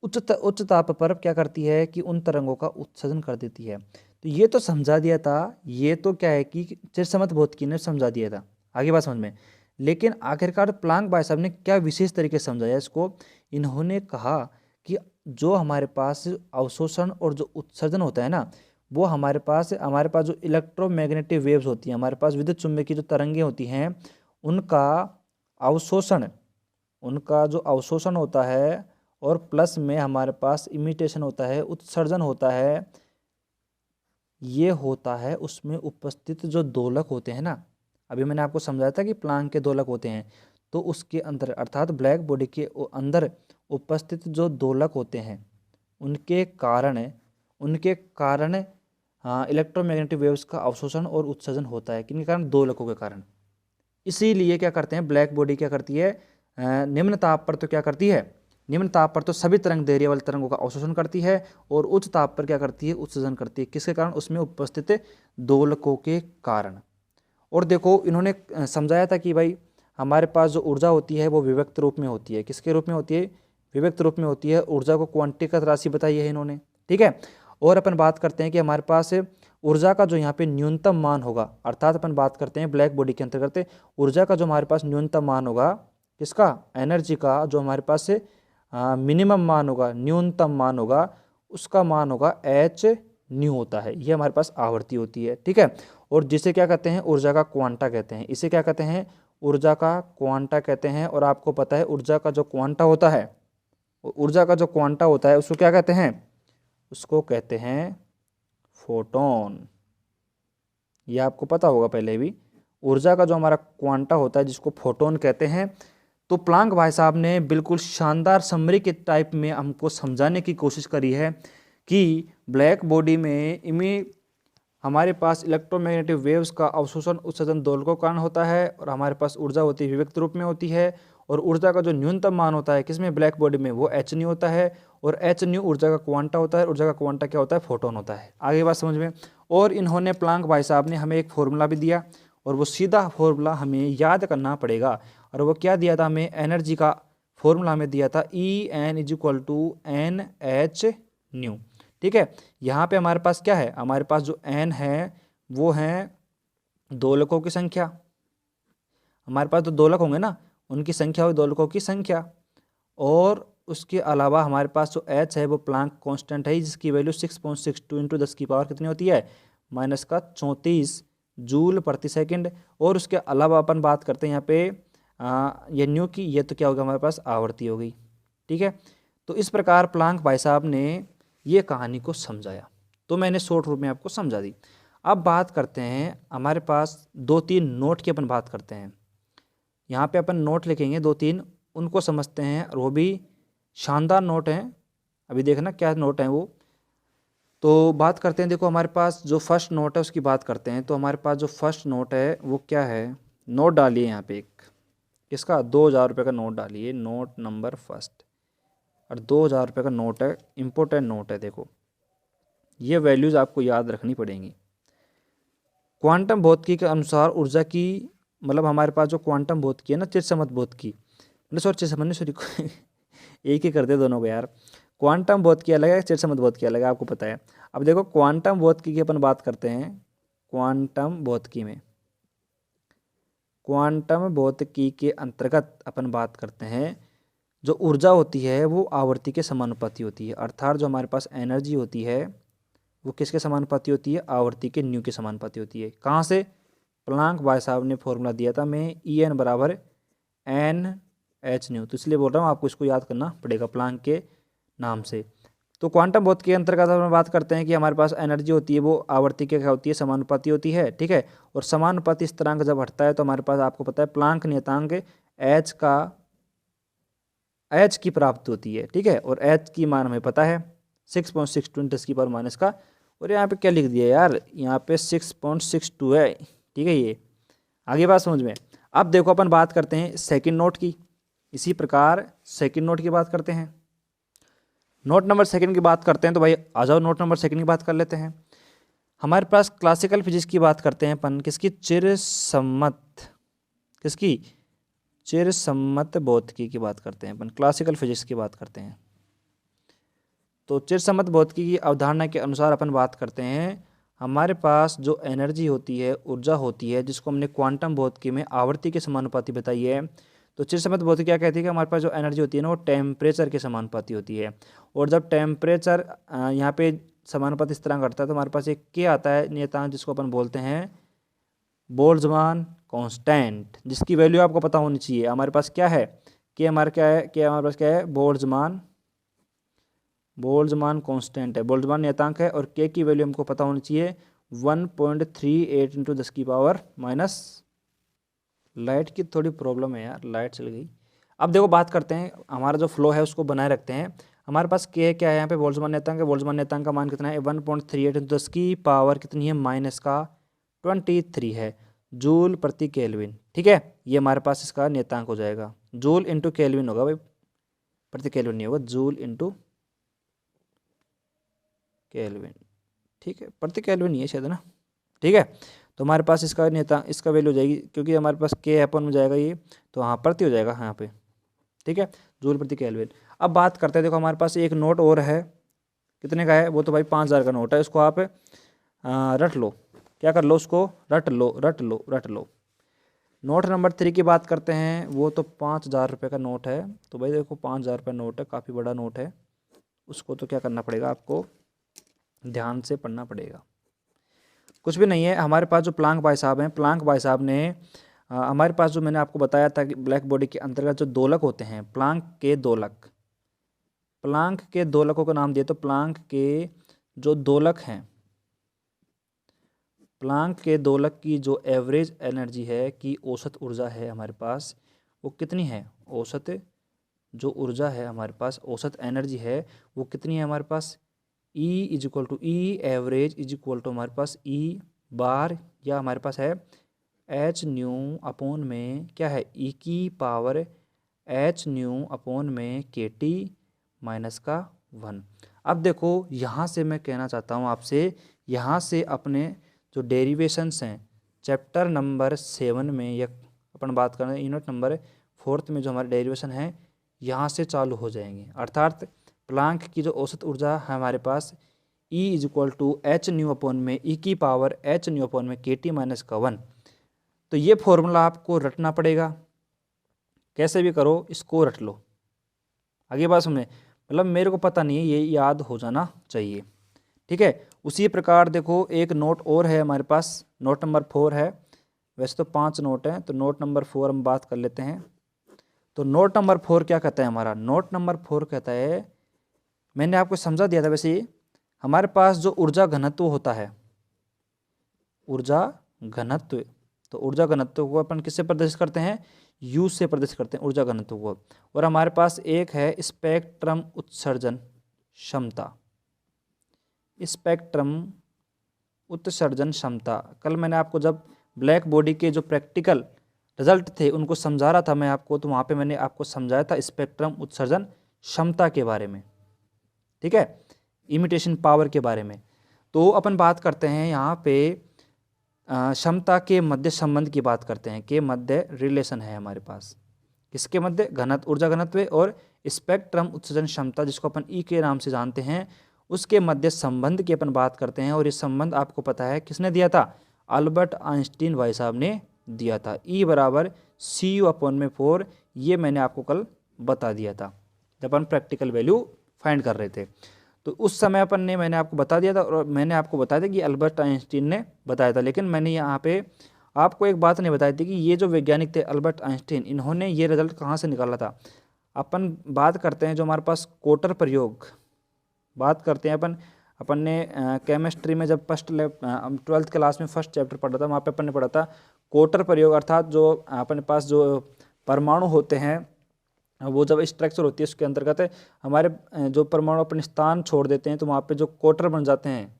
उच्च ताप पर क्या करती है कि उन तरंगों का उत्सर्जन कर देती है। तो ये तो समझा दिया था, ये तो क्या है कि चिरसमत भौतिकी ने समझा दिया था, आगे बात समझ में। लेकिन आखिरकार प्लांक भाई साहब ने क्या विशेष तरीके से समझाया इसको, इन्होंने कहा कि जो हमारे पास अवशोषण और जो उत्सर्जन होता है ना, वो हमारे पास जो इलेक्ट्रोमैग्नेटिक वेव्स होती हैं, हमारे पास विद्युत चुम्बकीय जो तरंगें होती हैं, उनका अवशोषण, उनका जो अवशोषण होता है, और प्लस में हमारे पास इमिटेशन होता है, उत्सर्जन होता है, ये होता है उसमें उपस्थित जो दोलक होते हैं ना, अभी मैंने आपको समझाया था कि प्लांक के दोलक होते हैं, तो उसके अंदर अर्थात ब्लैक बॉडी के अंदर उपस्थित जो दोलक होते हैं, उनके कारण इलेक्ट्रोमैग्नेटिक वेव्स का अवशोषण और उत्सर्जन होता है। किनके कारण, दोलकों के कारण। इसीलिए क्या करते हैं, ब्लैक बॉडी क्या करती है, निम्न ताप पर तो क्या करती है, निम्न ताप पर तो सभी तरंग दैर्घ्य वाली तरंगों का अवशोषण करती है, और उच्च ताप पर क्या करती है, उत्सर्जन करती है। किसके कारण, उसमें उपस्थित दोलकों के कारण। और देखो इन्होंने समझाया था कि भाई हमारे पास जो ऊर्जा होती है वो विभक्त रूप में होती है। किसके रूप में होती है, विभक्त रूप में होती है। ऊर्जा को क्वांटिकत राशि बताई है इन्होंने, ठीक है। और अपन बात करते हैं कि हमारे पास ऊर्जा का जो यहाँ पे न्यूनतम मान होगा, अर्थात अपन बात करते हैं ब्लैक बॉडी के अंतर्गत ऊर्जा का जो हमारे पास न्यूनतम मान होगा, किसका, एनर्जी का, जो हमारे पास से मिनिमम मान होगा, न्यूनतम मान होगा, उसका मान होगा एच न्यू होता है। ये हमारे पास आवृत्ति होती है, ठीक है। और जिसे क्या कहते हैं, ऊर्जा का क्वांटा कहते हैं। इसे क्या कहते हैं, ऊर्जा का क्वांटा कहते हैं। और आपको पता है ऊर्जा का जो क्वांटा होता है, उसको क्या कहते हैं, उसको कहते हैं फोटोन। ये आपको पता होगा पहले भी, ऊर्जा का जो हमारा क्वांटा होता है जिसको फोटोन कहते हैं। तो प्लांक भाई साहब ने बिल्कुल शानदार समरी के टाइप में हमको समझाने की कोशिश करी है कि ब्लैक बॉडी में हमारे पास इलेक्ट्रोमैग्नेटिक वेव्स का अवशोषण उत्सर्जन दोलकों के कारण होता है, और हमारे पास ऊर्जा होती है विभक्त रूप में होती है, और ऊर्जा का जो न्यूनतम मान होता है किसमें, ब्लैक बॉडी में, वो एच न्यू होता है, और एच न्यू ऊर्जा का क्वांटा होता है। ऊर्जा का क्वांटा क्या होता है, फोटोन होता है। आगे बात समझ में। और इन्होंने प्लांक भाई साहब ने हमें एक फॉर्मूला भी दिया, और वो सीधा फॉर्मूला हमें याद करना पड़ेगा। और वो क्या दिया था हमें, एनर्जी का फॉर्मूला हमें दिया था EN = NH न्यू, ठीक है। यहाँ पे हमारे पास क्या है, हमारे पास जो n है वो है दोलकों की संख्या, हमारे पास तो दोलक होंगे ना, उनकी संख्या हुई दोलकों की संख्या। और उसके अलावा हमारे पास जो h है वो प्लांक कांस्टेंट है, जिसकी वैल्यू 6.62 × 10 की पावर कितनी होती है, -34 जूल प्रति सेकंड। और उसके अलावा अपन बात करते हैं यहाँ पे ये न्यू की, ये तो क्या होगा हमारे पास, आवृत्ति हो गई, ठीक है। तो इस प्रकार प्लांक भाई साहब ने ये कहानी को समझाया, तो मैंने शॉर्ट रूप में आपको समझा दी। अब बात करते हैं, हमारे पास 2-3 नोट की अपन बात करते हैं। यहाँ पे अपन नोट लिखेंगे 2-3, उनको समझते हैं, और वो भी शानदार नोट हैं। अभी देखना क्या नोट हैं वो। तो बात करते हैं, देखो हमारे पास जो फर्स्ट नोट है उसकी बात करते हैं। तो हमारे पास जो फर्स्ट नोट है वो क्या है, नोट डालिए यहाँ पे एक, किसका, 2000 रुपये का नोट डालिए, नोट नंबर फर्स्ट। और 2000 रुपये का नोट है, इम्पोर्टेंट नोट है। देखो ये वैल्यूज़ आपको याद रखनी पड़ेंगी। क्वांटम भौतिकी के अनुसार ऊर्जा की, मतलब हमारे पास जो क्वांटम भौतिकी है ना, चिरसमत भौतिकी, मतलब सॉरी एक ही कर दे दोनों को यार। क्वांटम भौतिकी अलग है, चिरसम्मत भौतिकी अलग है, आपको पता है। अब देखो क्वांटम भौतिकी की अपन बात करते हैं। क्वांटम भौतिकी में, क्वांटम भौतिकी के अंतर्गत अपन बात करते हैं, जो ऊर्जा होती है वो आवर्ती के समानुपाती होती है। अर्थात जो हमारे पास एनर्जी होती है वो किसके समानुपाती होती है? आवर्ती के न्यू के समानुपाती होती है। कहाँ से? प्लांक भाई साहब ने फॉर्मूला दिया था मैं, En बराबर NH न्यू। तो इसलिए बोल रहा हूँ आपको इसको याद करना पड़ेगा प्लांक के नाम से। तो क्वांटम भौतिकी के अंतर्गत हम बात करते हैं कि हमारे पास एनर्जी होती है वो आवर्ती के क्या होती है? समानुपाती होती है, ठीक है। और समानुपाती स्थिरांक जब हटता है तो हमारे पास आपको पता है प्लांक नियतांक एच की प्राप्त होती है, ठीक है। और एच की मान हमें पता है 6.62 10 की पावर माइनस का। और यहाँ पे क्या लिख दिया यार? यहाँ पे 6.62 है, ठीक है। ये आगे बात समझ में। अब देखो अपन बात करते हैं सेकंड नोट की। इसी प्रकार सेकंड नोट की बात करते हैं। नोट नंबर सेकंड की बात करते हैं तो भाई आ जाओ नोट नंबर सेकंड की बात कर लेते हैं। हमारे पास क्लासिकल फिजिक्स की बात करते हैं अपन, किसकी? चिरसम्मत, किसकी? चिरसम्मत भौतिकी की बात करते हैं अपन, क्लासिकल फिजिक्स की बात करते हैं। तो चिरसम्मत भौतिकी की अवधारणा के अनुसार अपन बात करते हैं, हमारे पास जो एनर्जी होती है, ऊर्जा होती है, जिसको हमने क्वांटम भौतिकी में आवर्ती के समानुपाती बताई है। तो चिरसम्मत भौतिकी क्या कहती है कि हमारे पास जो एनर्जी होती है ना वो टेम्परेचर के समानुपाती होती है। और जब टेम्परेचर यहाँ पे समानुपाती स्थिरांक घटता है तो हमारे पास एक के आता है नियतांक, जिसको अपन बोलते हैं बोल्ट्जमान कांस्टेंट, जिसकी वैल्यू आपको पता होनी चाहिए। हमारे पास क्या है? के हमारे क्या है? के हमारे पास क्या है? बोल्ट्जमान कांस्टेंट है, बोल्ट्जमान नियतांक है। और के की वैल्यू हमको पता होनी चाहिए 1.38 × 10 की पावर माइनस। लाइट की थोड़ी प्रॉब्लम है यार, लाइट चल गई। अब देखो बात करते हैं, हमारा जो फ्लो है उसको बनाए रखते हैं। हमारे पास के क्या है? यहाँ पे बोल्ट्जमान नियतांक है। बोल्ट्जमान नियतांक का मान कितना है? 1.38 × 10 की पावर कितनी है? माइनस का 23 है, जूल प्रति केल्विन, ठीक है। ये हमारे पास इसका नियतांक हो जाएगा। जूल इंटू केल्विन होगा भाई, प्रति केल्विन नहीं होगा, जूल इंटू केल्विन, ठीक है। प्रति केल्विन नहीं है शायद ना, ठीक है। तो हमारे पास इसका नियतांक, इसका वैल्यू हो जाएगी, क्योंकि हमारे पास के अपन में जाएगा ये, तो हाँ प्रति हो जाएगा यहाँ पे, ठीक है, जूल प्रति केल्विन। अब बात करते हैं, देखो हमारे पास एक नोट और है, कितने का है? वो तो भाई 5000 का नोट है। उसको आप रट लो, क्या कर लो? उसको रट लो। नोट नंबर 3 की बात करते हैं, वो तो 5000 रुपये का नोट है। तो भाई देखो 5000 रुपये नोट है, काफ़ी बड़ा नोट है। उसको तो क्या करना पड़ेगा आपको? ध्यान से पढ़ना पड़ेगा। कुछ भी नहीं है, हमारे पास जो प्लांक भाई साहब हैं, प्लांक भाई साहब ने हमारे पास जो मैंने आपको बताया था कि ब्लैक बॉडी के अंतर्गत जो दोलक होते हैं, प्लांक के दोलक, प्लांक के दोलकों का नाम दिए तो प्लांक के जो दोलक हैं, प्लांक के दोलक की जो एवरेज एनर्जी है, कि औसत ऊर्जा है हमारे पास, वो कितनी है? औसत जो ऊर्जा है हमारे पास, औसत एनर्जी है, वो कितनी है हमारे पास? E = एवरेज = हमारे पास E बार, या हमारे पास है H न्यू अपॉन में क्या है? E की पावर H न्यू अपॉन में KT माइनस का 1। अब देखो यहाँ से मैं कहना चाहता हूँ आपसे, यहाँ से अपने जो डेरिवेशंस हैं चैप्टर नंबर 7 में, या अपन बात करें यूनिट नंबर 4 में, जो हमारे डेरिवेशन है यहाँ से चालू हो जाएंगे। अर्थात प्लांक की जो औसत ऊर्जा है हमारे पास E = H न्यू अपॉन में E की पावर H न्यू अपॉन में KT माइनस का 1। तो ये फॉर्मूला आपको रटना पड़ेगा, कैसे भी करो इसको रट लो। आगे बात सुने, मतलब मेरे को पता नहीं है, ये याद हो जाना चाहिए, ठीक है। उसी प्रकार देखो एक नोट और है हमारे पास, नोट नंबर 4 है। वैसे तो 5 नोट हैं, तो नोट नंबर 4 हम बात कर लेते हैं। तो नोट नंबर 4 क्या कहता है हमारा? नोट नंबर 4 कहता है, मैंने आपको समझा दिया था वैसे ही, हमारे पास जो ऊर्जा घनत्व होता है, ऊर्जा घनत्व, तो ऊर्जा घनत्व को अपन किससे प्रदर्शित करते हैं? U से प्रदर्शित करते हैं ऊर्जा घनत्व को। और हमारे पास एक है स्पेक्ट्रम उत्सर्जन क्षमता, स्पेक्ट्रम उत्सर्जन क्षमता। कल मैंने आपको जब ब्लैक बॉडी के जो प्रैक्टिकल रिजल्ट थे उनको समझा रहा था मैं आपको, तो वहाँ पे मैंने आपको समझाया था स्पेक्ट्रम उत्सर्जन क्षमता के बारे में, ठीक है, इमिटेशन पावर के बारे में। तो अपन बात करते हैं यहाँ पे क्षमता के मध्य संबंध की बात करते हैं, के मध्य रिलेशन है हमारे पास, किसके मध्य? ऊर्जा घनत्व और स्पेक्ट्रम उत्सर्जन क्षमता जिसको अपन ई के नाम से जानते हैं उसके मध्य संबंध की अपन बात करते हैं। और ये संबंध आपको पता है किसने दिया था, अल्बर्ट आइंस्टीन भाई साहब ने दिया था। ई बराबर cu/4 ये मैंने आपको कल बता दिया था जब अपन प्रैक्टिकल वैल्यू फाइंड कर रहे थे। तो उस समय अपन ने मैंने आपको बता दिया था और मैंने आपको बताया था कि अल्बर्ट आइंस्टीन ने बताया था। लेकिन मैंने यहाँ पे आपको एक बात नहीं बताई थी कि ये जो वैज्ञानिक थे अल्बर्ट आइंस्टीन, इन्होंने ये रिजल्ट कहाँ से निकाला था। अपन बात करते हैं जो हमारे पास कोटर प्रयोग बात करते हैं अपन ने केमिस्ट्री में जब फर्स्ट 12th क्लास में फर्स्ट चैप्टर पढ़ा था, वहाँ पे अपन ने पढ़ा था कोटर प्रयोग, अर्थात जो अपने पास जो परमाणु होते हैं वो जब स्ट्रक्चर होती है उसके अंतर्गत हमारे जो परमाणु अपने स्थान छोड़ देते हैं तो वहाँ पे जो कोटर बन जाते हैं,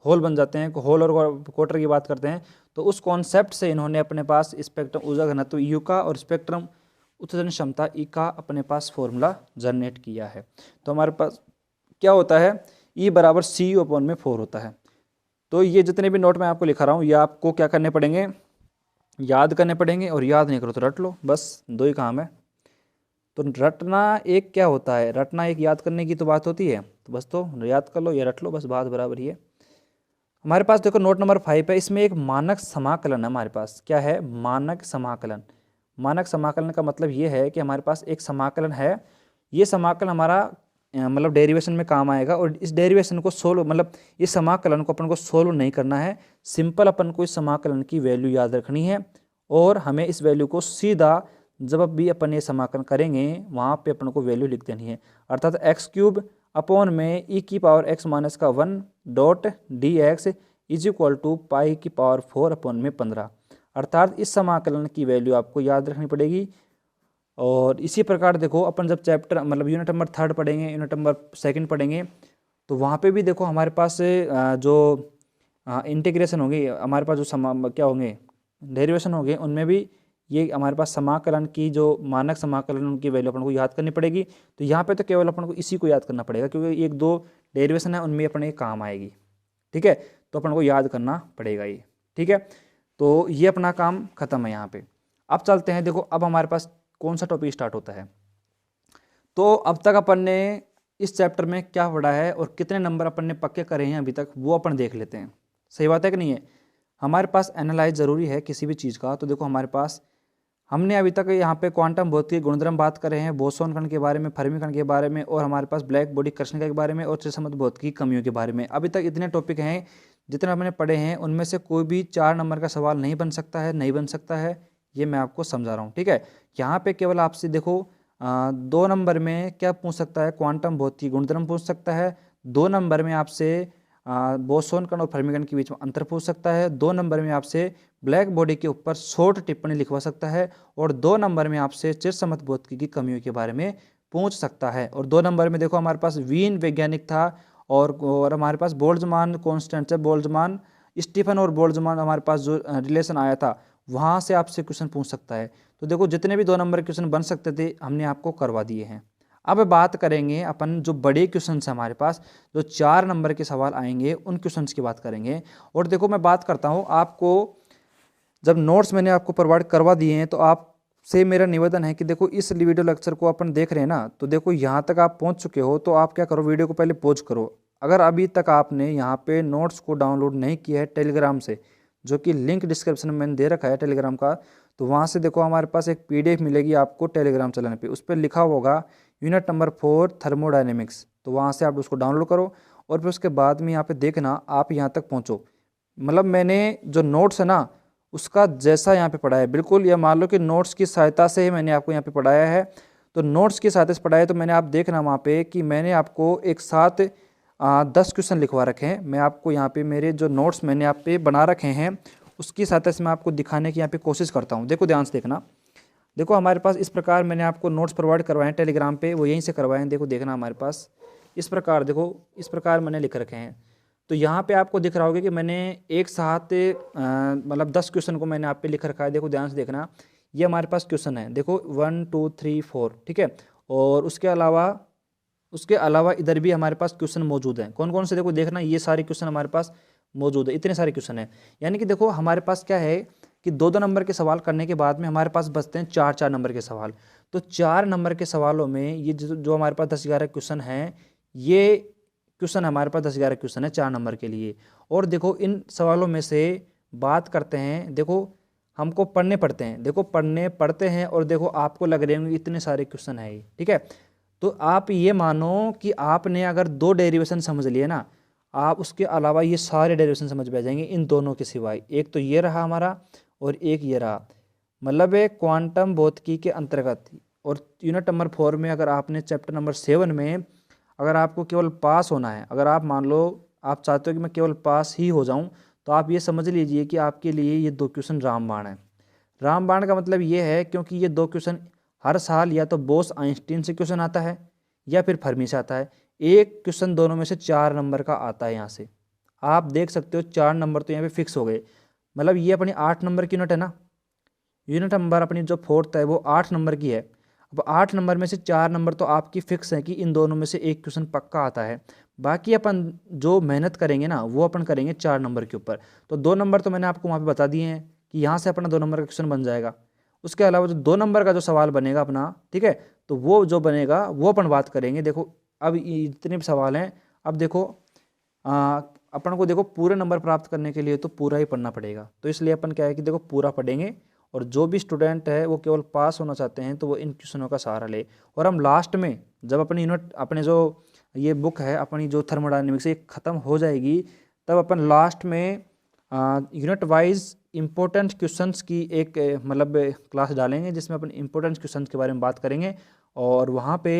होल बन जाते हैं, होल और कोटर की बात करते हैं। तो उस कॉन्सेप्ट से इन्होंने अपने पास स्पेक्ट्रम ऊर्जा घनत्व यू का और स्पेक्ट्रम उत्सर्जन क्षमता ई का अपने पास फॉर्मूला जनरेट किया है। तो हमारे पास क्या होता है, ई बराबर cu/4 होता है। तो ये जितने भी नोट मैं आपको लिखा रहा हूँ ये आपको क्या करने पड़ेंगे, याद करने पड़ेंगे। और याद नहीं करो तो रट लो, बस दो ही काम है। तो रटना एक क्या होता है, रटना एक याद करने की तो बात होती है, तो बस तो याद कर लो या रट लो, बस बात बराबर ही है। हमारे पास देखो नोट नंबर 5 है, इसमें एक मानक समाकलन है हमारे पास। क्या है, मानक समाकलन। मानक समाकलन का मतलब ये है कि हमारे पास एक समाकलन है, ये समाकलन हमारा मतलब डेरिवेशन में काम आएगा। और इस डेरिवेशन को सोल्व मतलब इस समाकलन को अपन को सोल्व नहीं करना है, सिंपल अपन को इस समाकलन की वैल्यू याद रखनी है और हमें इस वैल्यू को सीधा जब भी अपन ये समाकलन करेंगे वहाँ पे अपन को वैल्यू लिख देनी है। अर्थात x³ में e⁻x-1 डॉट dx = π⁴/15। अर्थात इस समाकलन की वैल्यू आपको याद रखनी पड़ेगी। और इसी प्रकार देखो अपन जब चैप्टर मतलब यूनिट नंबर 3 पढ़ेंगे, यूनिट नंबर 2 पढ़ेंगे, तो वहाँ पे भी देखो हमारे पास जो इंटीग्रेशन होगी, हमारे पास जो क्या होंगे डेरिवेशन होंगे, उनमें भी ये हमारे पास समाकलन की जो मानक समाकलन उनकी वैल्यू अपन को याद करनी पड़ेगी। तो यहाँ पे तो केवल अपन को इसी को याद करना पड़ेगा क्योंकि 1-2 डेरिवेशन है उनमें अपने काम आएगी। ठीक है, तो अपन को याद करना पड़ेगा ये। ठीक है, तो ये अपना काम खत्म है यहाँ पे। अब चलते हैं, देखो अब हमारे पास कौन सा टॉपिक स्टार्ट होता है। तो अब तक अपन ने इस चैप्टर में क्या पढ़ा है और कितने नंबर अपन ने पक्के करे हैं अभी तक, वो अपन देख लेते हैं। सही बात है कि नहीं है। हमारे पास एनालाइज ज़रूरी है किसी भी चीज़ का। तो देखो हमारे पास हमने अभी तक यहाँ पे क्वांटम भौतिकी गुणधर्म बात करे हैं, बोसोन कण के बारे में, फर्मी कण के बारे में, और हमारे पास ब्लैक बॉडी कृष्णिका के बारे में और त्रिसंबंध भौतिकी कमियों के बारे में। अभी तक इतने टॉपिक हैं जितने हमने पढ़े हैं, उनमें से कोई भी 4 नंबर का सवाल नहीं बन सकता है, नहीं बन सकता है, ये मैं आपको समझा रहा हूँ। ठीक है, यहाँ पे केवल आपसे देखो 2 नंबर में क्या पूछ सकता है, क्वांटम भौतिकी गुणधर्म पूछ सकता है। 2 नंबर में आपसे बोसोन कण और फर्मी कण के बीच में अंतर पूछ सकता है। 2 नंबर में आपसे ब्लैक बॉडी के ऊपर शॉर्ट टिप्पणी लिखवा सकता है। और 2 नंबर में आपसे चिरसम्मत भौतिकी की कमियों के बारे में पूछ सकता है। और 2 नंबर में देखो हमारे पास वीन वैज्ञानिक था और हमारे पास बोल्ट्जमान कॉन्स्टेंट है, बोल्ट्जमान स्टीफन और बोल्ट्जमान हमारे पास जो रिलेशन आया था वहाँ से आपसे क्वेश्चन पूछ सकता है। तो देखो जितने भी 2 नंबर क्वेश्चन बन सकते थे हमने आपको करवा दिए हैं। अब बात करेंगे अपन जो बड़े क्वेश्चन है हमारे पास, जो 4 नंबर के सवाल आएंगे उन क्वेश्चंस की बात करेंगे। और देखो मैं बात करता हूँ, आपको जब नोट्स मैंने आपको प्रोवाइड करवा दिए हैं तो आपसे मेरा निवेदन है कि देखो इस वीडियो लेक्चर को अपन देख रहे हैं ना, तो देखो यहाँ तक आप पहुँच चुके हो तो आप क्या करो, वीडियो को पहले पॉज करो। अगर अभी तक आपने यहाँ पे नोट्स को डाउनलोड नहीं किया है टेलीग्राम से, जो कि लिंक डिस्क्रिप्शन में मैंने दे रखा है टेलीग्राम का, तो वहाँ से देखो हमारे पास एक PDF मिलेगी आपको टेलीग्राम चलाने पे, उस पर लिखा होगा यूनिट नंबर 4 थर्मोडायनेमिक्स। तो वहाँ से आप उसको डाउनलोड करो और फिर उसके बाद में यहाँ पे देखना आप यहाँ तक पहुँचो। मतलब मैंने जो नोट्स है ना उसका जैसा यहाँ पे पढ़ाया है बिल्कुल, या मान लो कि नोट्स की सहायता से ही मैंने आपको यहाँ पे पढ़ाया है। तो नोट्स की सहायता से पढ़ाया तो मैंने आप देखना वहाँ पे कि मैंने आपको एक साथ 10 क्वेश्चन लिखवा रखे हैं। मैं आपको यहाँ पे मेरे जो नोट्स मैंने आप पे बना रखे हैं उसकी सहायता से मैं आपको दिखाने की यहाँ पे कोशिश करता हूँ। देखो ध्यान से देखना, देखो हमारे पास इस प्रकार मैंने आपको नोट्स प्रोवाइड करवाए हैं टेलीग्राम पे, वो यहीं से करवाए हैं। देखो देखना हमारे पास इस प्रकार, देखो इस प्रकार मैंने लिख रखे हैं। तो यहाँ पे आपको दिख रहा होगा कि मैंने एक साथ मतलब 10 क्वेश्चन को मैंने आप पे लिख रखा है। देखो ध्यान से देखना, ये हमारे पास क्वेश्चन है, देखो 1 2 3 4, ठीक है। और उसके अलावा इधर भी हमारे पास क्वेश्चन मौजूद हैं। कौन कौन से, देखो देखना ये सारे क्वेश्चन हमारे पास मौजूद है, इतने सारे क्वेश्चन हैं। यानी कि देखो हमारे पास क्या है कि 2-2 नंबर के सवाल करने के बाद में हमारे पास बचते हैं 4-4 नंबर के सवाल। तो 4 नंबर के सवालों में ये जो हमारे पास 10-11 क्वेश्चन हैं, ये क्वेश्चन हमारे पास 10-11 क्वेश्चन है 4 नंबर के लिए। और देखो इन सवालों में से बात करते हैं, देखो हमको पढ़ने पड़ते हैं, देखो पढ़ने पड़ते हैं और देखो आपको लग रहे होंगे इतने सारे क्वेश्चन है ये, ठीक है। तो आप ये मानो कि आपने अगर 2 डेरिवेशन समझ लिए ना, आप उसके अलावा ये सारे डेरिवेशन समझ में आ जाएंगे इन दोनों के सिवाय। एक तो ये रहा हमारा और एक ये रहा, मतलब एक क्वांटम भौतिकी के अंतर्गत। और यूनिट नंबर 4 में अगर आपने चैप्टर नंबर 7 में अगर आपको केवल पास होना है, अगर आप मान लो आप चाहते हो कि मैं केवल पास ही हो जाऊं, तो आप ये समझ लीजिए कि आपके लिए ये 2 क्वेश्चन रामबाण है। रामबाण का मतलब ये है क्योंकि ये 2 क्वेश्चन हर साल या तो बोस आइंस्टीन से क्वेश्चन आता है या फिर फर्मी से आता है। एक क्वेश्चन दोनों में से 4 नंबर का आता है यहाँ से। आप देख सकते हो 4 नंबर तो यहाँ पे फिक्स हो गए। मतलब ये अपनी 8 नंबर की यूनिट है ना, यूनिट नंबर अपनी जो 4th है वो 8 नंबर की है। अब 8 नंबर में से 4 नंबर तो आपकी फिक्स है कि इन दोनों में से एक क्वेश्चन पक्का आता है। बाकी अपन जो मेहनत करेंगे ना वो अपन करेंगे 4 नंबर के ऊपर। तो 2 नंबर तो मैंने आपको वहाँ पे बता दिए हैं कि यहाँ से अपना 2 नंबर का क्वेश्चन बन जाएगा। उसके अलावा जो 2 नंबर का जो सवाल बनेगा अपना, ठीक है, तो वो जो बनेगा वो अपन बात करेंगे। देखो अब इतने भी सवाल हैं, अब देखो अपन को देखो पूरे नंबर प्राप्त करने के लिए तो पूरा ही पढ़ना पड़ेगा। तो इसलिए अपन क्या है कि देखो पूरा पढ़ेंगे, और जो भी स्टूडेंट है वो केवल पास होना चाहते हैं तो वो इन क्वेश्चनों का सहारा ले। और हम लास्ट में जब अपनी यूनिट अपने जो ये बुक है अपनी जो थर्मोडायनेमिक्स ये ख़त्म हो जाएगी, तब अपन लास्ट में यूनिट वाइज इम्पोर्टेंट क्वेश्चंस की एक मतलब क्लास डालेंगे जिसमें अपन इम्पोर्टेंट क्वेश्चंस के बारे में बात करेंगे। और वहाँ पे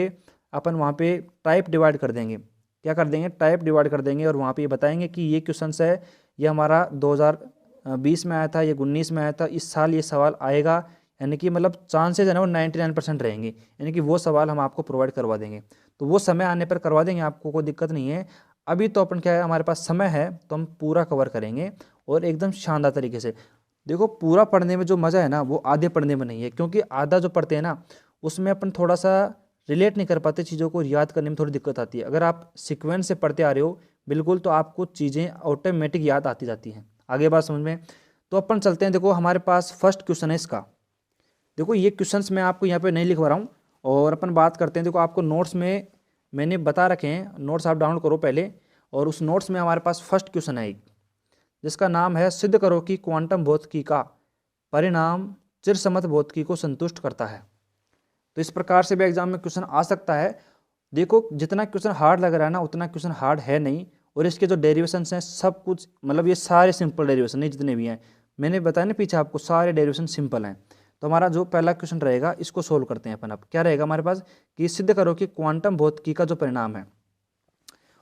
अपन वहाँ पे टाइप डिवाइड कर देंगे। क्या कर देंगे? टाइप डिवाइड कर देंगे और वहाँ पे ये बताएंगे कि ये क्वेश्चंस है, ये हमारा 2020 में आया था, ये 19 में आया था, इस साल ये सवाल आएगा। यानी कि मतलब चांसेस है ना वो 99% रहेंगे, यानी कि वो सवाल हम आपको प्रोवाइड करवा देंगे। तो वो समय आने पर करवा देंगे, आपको कोई दिक्कत नहीं है। अभी तो अपन क्या है, हमारे पास समय है तो हम पूरा कवर करेंगे और एकदम शानदार तरीके से। देखो पूरा पढ़ने में जो मज़ा है ना वो आधे पढ़ने में नहीं है, क्योंकि आधा जो पढ़ते हैं ना उसमें अपन थोड़ा सा रिलेट नहीं कर पाते, चीज़ों को याद करने में थोड़ी दिक्कत आती है। अगर आप सीक्वेंस से पढ़ते आ रहे हो बिल्कुल तो आपको चीज़ें ऑटोमेटिक याद आती जाती हैं। आगे बात समझ में। तो अपन चलते हैं, देखो हमारे पास फर्स्ट क्वेश्चन है इसका। देखो ये क्वेश्चंस मैं आपको यहाँ पे नहीं लिखवा रहा हूँ और अपन बात करते हैं। देखो आपको नोट्स में मैंने बता रखे हैं, नोट्स आप डाउनलोड करो पहले। और उस नोट्स में हमारे पास फर्स्ट क्वेश्चन है एक, जिसका नाम है सिद्ध करो कि क्वांटम भौतिकी का परिणाम चिरसम्मत भौतिकी को संतुष्ट करता है। तो इस प्रकार से भी एग्जाम में क्वेश्चन आ सकता है। देखो जितना क्वेश्चन हार्ड लग रहा है ना उतना क्वेश्चन हार्ड है नहीं, और इसके जो डेरिवेशंस हैं सब कुछ मतलब ये सारे सिंपल डेरिवेशन नहीं, जितने भी हैं मैंने बताया ना पीछे आपको, सारे डेरिवेशन सिंपल हैं। तो हमारा जो पहला क्वेश्चन रहेगा इसको सोल्व करते हैं अपन। अब क्या रहेगा हमारे पास कि सिद्ध करो कि क्वांटम भौतिकी का जो परिणाम है,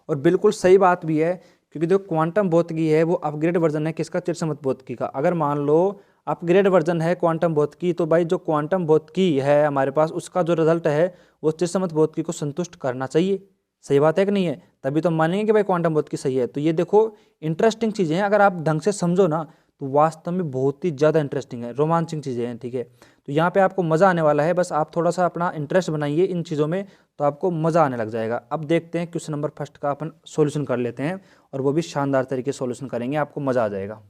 और बिल्कुल सही बात भी है क्योंकि जो क्वांटम भौतिकी है वो अपग्रेड वर्जन है किसका? चिरसम्मत भौतिकी का। अगर मान लो अपग्रेड वर्जन है क्वांटम भौतिकी, तो भाई जो क्वांटम भौतिकी है हमारे पास उसका जो रिजल्ट है वो चिरसम्मत भौतिकी को संतुष्ट करना चाहिए। सही बात है कि नहीं है? तभी तो हम मानेंगे कि भाई क्वांटम भौतिकी सही है। तो ये देखो इंटरेस्टिंग चीज़ें हैं, अगर आप ढंग से समझो ना तो वास्तव में बहुत ही ज़्यादा इंटरेस्टिंग है, रोमांचिक चीज़ें हैं, ठीक है। तो यहाँ पे आपको मज़ा आने वाला है, बस आप थोड़ा सा अपना इंटरेस्ट बनाइए इन चीज़ों में तो आपको मज़ा आने लग जाएगा। अब देखते हैं क्वेश्चन नंबर फर्स्ट का अपन सॉल्यूशन कर लेते हैं, और वो भी शानदार तरीके से सॉल्यूशन करेंगे, आपको मज़ा आ जाएगा।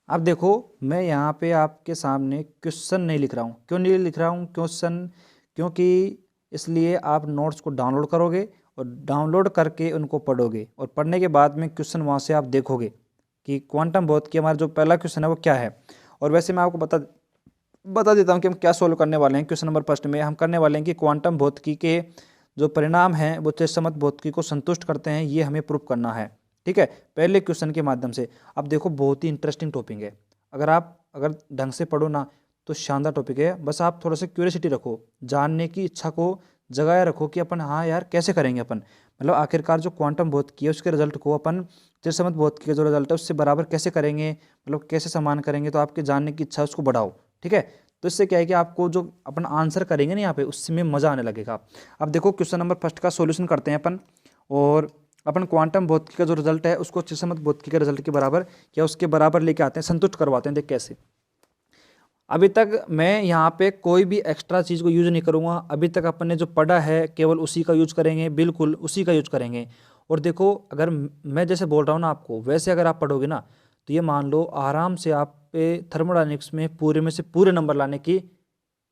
अब देखो मैं यहाँ पे आपके सामने क्वेश्चन नहीं लिख रहा हूँ। क्यों नहीं लिख रहा हूँ क्वेश्चन? क्योंकि इसलिए आप नोट्स को डाउनलोड करोगे और डाउनलोड करके उनको पढ़ोगे, और पढ़ने के बाद में क्वेश्चन वहाँ से आप देखोगे कि क्वांटम भौतिकी हमारा जो पहला क्वेश्चन है वो क्या है। और वैसे मैं आपको बता देता हूँ कि हम क्या सोल्व करने वाले हैं। क्वेश्चन नंबर फर्स्ट में हम करने वाले हैं कि क्वांटम भौतिकी के जो परिणाम हैं वो चिरसम्मत भौतिकी को संतुष्ट करते हैं, ये हमें प्रूफ करना है, ठीक है, पहले क्वेश्चन के माध्यम से। अब देखो बहुत ही इंटरेस्टिंग टॉपिक है, अगर ढंग से पढ़ो ना तो शानदार टॉपिक है। बस आप थोड़ा सा क्यूरियोसिटी रखो, जानने की इच्छा को जगाए रखो कि अपन हाँ यार कैसे करेंगे अपन, मतलब आखिरकार जो क्वांटम भौतिकी है उसके रिजल्ट को अपन चिरसम्मत भौतिकी का जो रिजल्ट है उससे बराबर कैसे करेंगे, मतलब कैसे समान करेंगे। तो आपके जानने की इच्छा उसको बढ़ाओ, ठीक है। तो इससे क्या है कि आपको जो अपन आंसर करेंगे ना यहाँ पे उसमें मज़ा आने लगेगा। अब देखो क्वेश्चन नंबर फर्स्ट का सॉल्यूशन करते हैं अपन, और अपन क्वांटम भौतिकी का जो रिजल्ट है उसको चिरसम्मत भौतिकी के रिजल्ट के बराबर या उसके बराबर लेके आते हैं, संतुष्ट करवाते हैं। देख कैसे। अभी तक मैं यहाँ पे कोई भी एक्स्ट्रा चीज़ को यूज़ नहीं करूँगा। अभी तक अपन ने जो पढ़ा है केवल उसी का यूज करेंगे, बिल्कुल उसी का यूज करेंगे। और देखो अगर मैं जैसे बोल रहा हूँ ना आपको, वैसे अगर आप पढ़ोगे ना तो ये मान लो आराम से आप पे थर्मोडायनेमिक्स में पूरे में से पूरे नंबर लाने की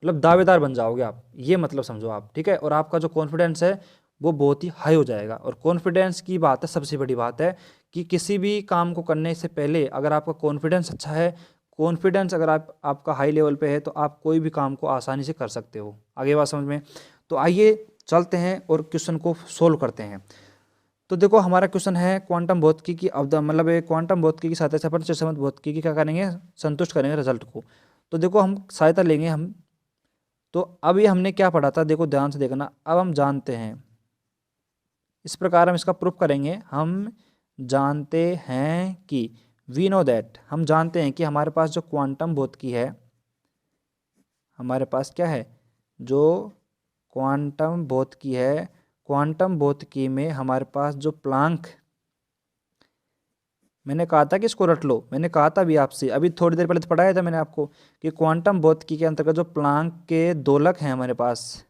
मतलब दावेदार बन जाओगे आप, ये मतलब समझो आप, ठीक है। और आपका जो कॉन्फिडेंस है वो बहुत ही हाई हो जाएगा। और कॉन्फिडेंस की बात है, सबसे बड़ी बात है कि किसी भी काम को करने से पहले अगर आपका कॉन्फिडेंस अच्छा है, कॉन्फिडेंस अगर आपका हाई लेवल पे है, तो आप कोई भी काम को आसानी से कर सकते हो। आगे बात समझ में? तो आइए चलते हैं और क्वेश्चन को सोल्व करते हैं। तो देखो हमारा क्वेश्चन है क्वांटम भौतिकी की मतलब क्वांटम भौतिकी की सहायता से अपन चिरसमत भौतिकी की क्या करेंगे, संतुष्ट करेंगे रिजल्ट को। तो देखो हम सहायता लेंगे हम। तो अब ये हमने क्या पढ़ा था, देखो ध्यान से देखना। अब हम जानते हैं, इस प्रकार हम इसका प्रूफ करेंगे। हम जानते हैं कि वी नो दैट, हम जानते हैं कि हमारे पास जो क्वांटम भौतिकी है, हमारे पास क्या है, जो क्वांटम भौतिकी है, क्वांटम भौतिकी में हमारे पास जो प्लांक, मैंने कहा था कि इसको रट लो, मैंने कहा था अभी आपसे, अभी थोड़ी देर पहले तो पढ़ाया था मैंने आपको कि क्वांटम भौतिकी के अंतर्गत जो प्लांक के दोलक हैं हमारे पास,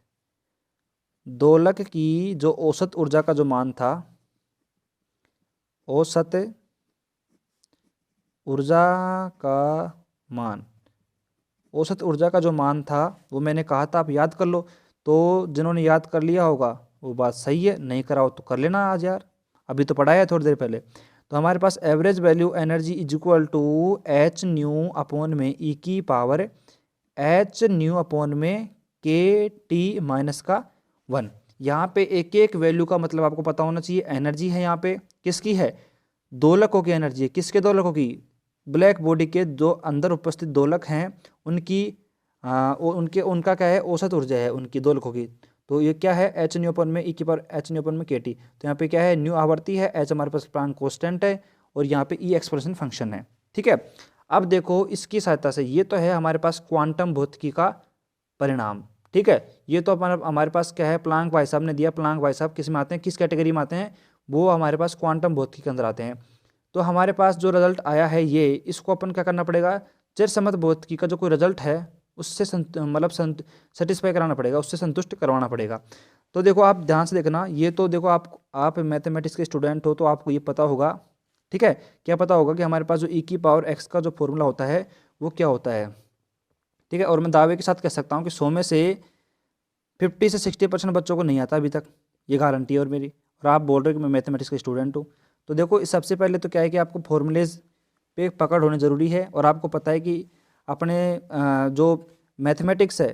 दोलक की जो औसत ऊर्जा का जो मान था, औसत ऊर्जा का मान, औसत ऊर्जा का जो मान था वो मैंने कहा था, आप याद कर लो। तो जिन्होंने याद कर लिया होगा वो बात सही है, नहीं कराओ तो कर लेना आज यार, अभी तो पढ़ाया है थोड़ी देर पहले। तो हमारे पास average value energy is equal to h nu upon में ई की पावर एच न्यू अपॉन में के टी माइनस का 1। यहाँ पे एक एक वैल्यू का मतलब आपको पता होना चाहिए। एनर्जी है यहाँ पे किसकी है, दोलकों की एनर्जी है। किसके दोलकों की, ब्लैक बॉडी के जो अंदर उपस्थित दोलक हैं उनकी उनका क्या है, औसत ऊर्जा है उनकी दोलकों की। तो ये क्या है, एच न्यू अपन में ई की पावर एच न्यू अपन में के टी। तो यहाँ पे क्या है, न्यू आवर्ती है, एच हमारे पास प्लांक कांस्टेंट है, और यहाँ पे ई एक्सप्रेशन फंक्शन है, ठीक है। अब देखो इसकी सहायता से, ये तो है हमारे पास क्वांटम भौतिकी का परिणाम, ठीक है। ये तो हमारे पास क्या है, प्लांक भाई साहब ने दिया। प्लांक भाई साहब किस में आते हैं, किस कैटेगरी में आते हैं, वो हमारे पास क्वांटम भौतिकी के अंदर आते हैं। तो हमारे पास जो रिजल्ट आया है ये, इसको अपन क्या करना पड़ेगा, चिरसमत भौतिकी का जो कोई रिजल्ट है उससे मतलब सेटिस्फाई कराना पड़ेगा, उससे संतुष्ट करवाना पड़ेगा। तो देखो आप ध्यान से देखना, ये तो देखो आप मैथमेटिक्स के स्टूडेंट हो तो आपको ये पता होगा, ठीक है। क्या पता होगा कि हमारे पास जो ई की पावर एक्स का जो फॉर्मूला होता है वो क्या होता है, ठीक है। और मैं दावे के साथ कह सकता हूँ कि 100 में से 50 से 60% बच्चों को नहीं आता अभी तक, ये गारंटी है और मेरी। और आप बोल रहे हो कि मैं मैथमेटिक्स का स्टूडेंट हूँ। तो देखो सबसे पहले तो क्या है कि आपको फॉर्मूलेज पे पकड़ होनी ज़रूरी है, और आपको पता है कि अपने जो मैथमेटिक्स है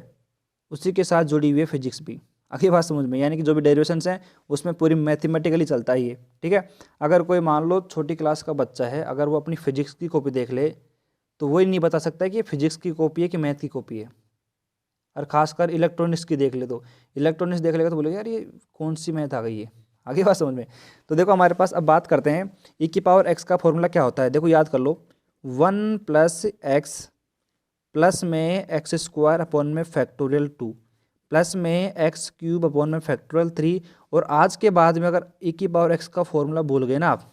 उसी के साथ जुड़ी हुई है फिजिक्स भी। आगे बात समझ में, यानी कि जो भी डेरिवेशंस हैं उसमें पूरी मैथमेटिकली चलता ही है, ठीक है। अगर कोई मान लो छोटी क्लास का बच्चा है, अगर वो अपनी फिजिक्स की कॉपी देख ले तो वही नहीं बता सकता कि ये फिजिक्स की कॉपी है कि मैथ की कॉपी है। और खासकर इलेक्ट्रॉनिक्स की देख ले, तो इलेक्ट्रॉनिक्स देख लेगा तो बोलेगा यार ये कौन सी मैथ आ गई है। आगे बात समझ में। तो देखो हमारे पास अब बात करते हैं ई की पावर एक्स का फॉर्मूला क्या होता है। देखो याद कर लो, 1 प्लस एक्स प्लस में एक्स स्क्वायर अपॉन में फैक्टोरियल 2 प्लस में एक्स क्यूब अपॉन में फैक्टोरियल 3। और आज के बाद में अगर ई की पावर एक्स का फॉर्मूला भूल गए ना आप,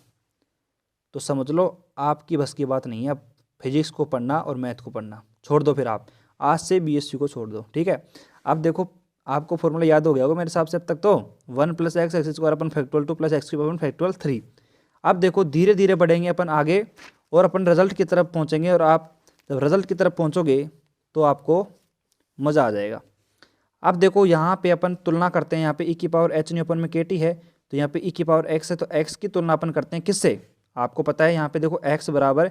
तो समझ लो आपकी बस की बात नहीं है। अब फिजिक्स को पढ़ना और मैथ को पढ़ना छोड़ दो, फिर आप आज से बीएससी को छोड़ दो, ठीक है। अब देखो आपको फॉर्मूला याद हो गया होगा मेरे हिसाब से अब तक तो, 1 plus x x square upon factorial 2 plus x cube अपन फैक्टोरियल 3। अब देखो धीरे धीरे बढ़ेंगे अपन आगे और अपन रिजल्ट की तरफ पहुंचेंगे, और आप जब रिजल्ट की तरफ पहुंचोगे तो आपको मज़ा आ जाएगा। अब देखो यहाँ पे अपन तुलना करते हैं, यहाँ पे ई की पावर एच न्यू अपन में के टी है, तो यहाँ पे ई की पावर एक्स है, तो एक्स की तुलना अपन करते हैं किससे, आपको पता है यहाँ पे देखो एक्स बराबर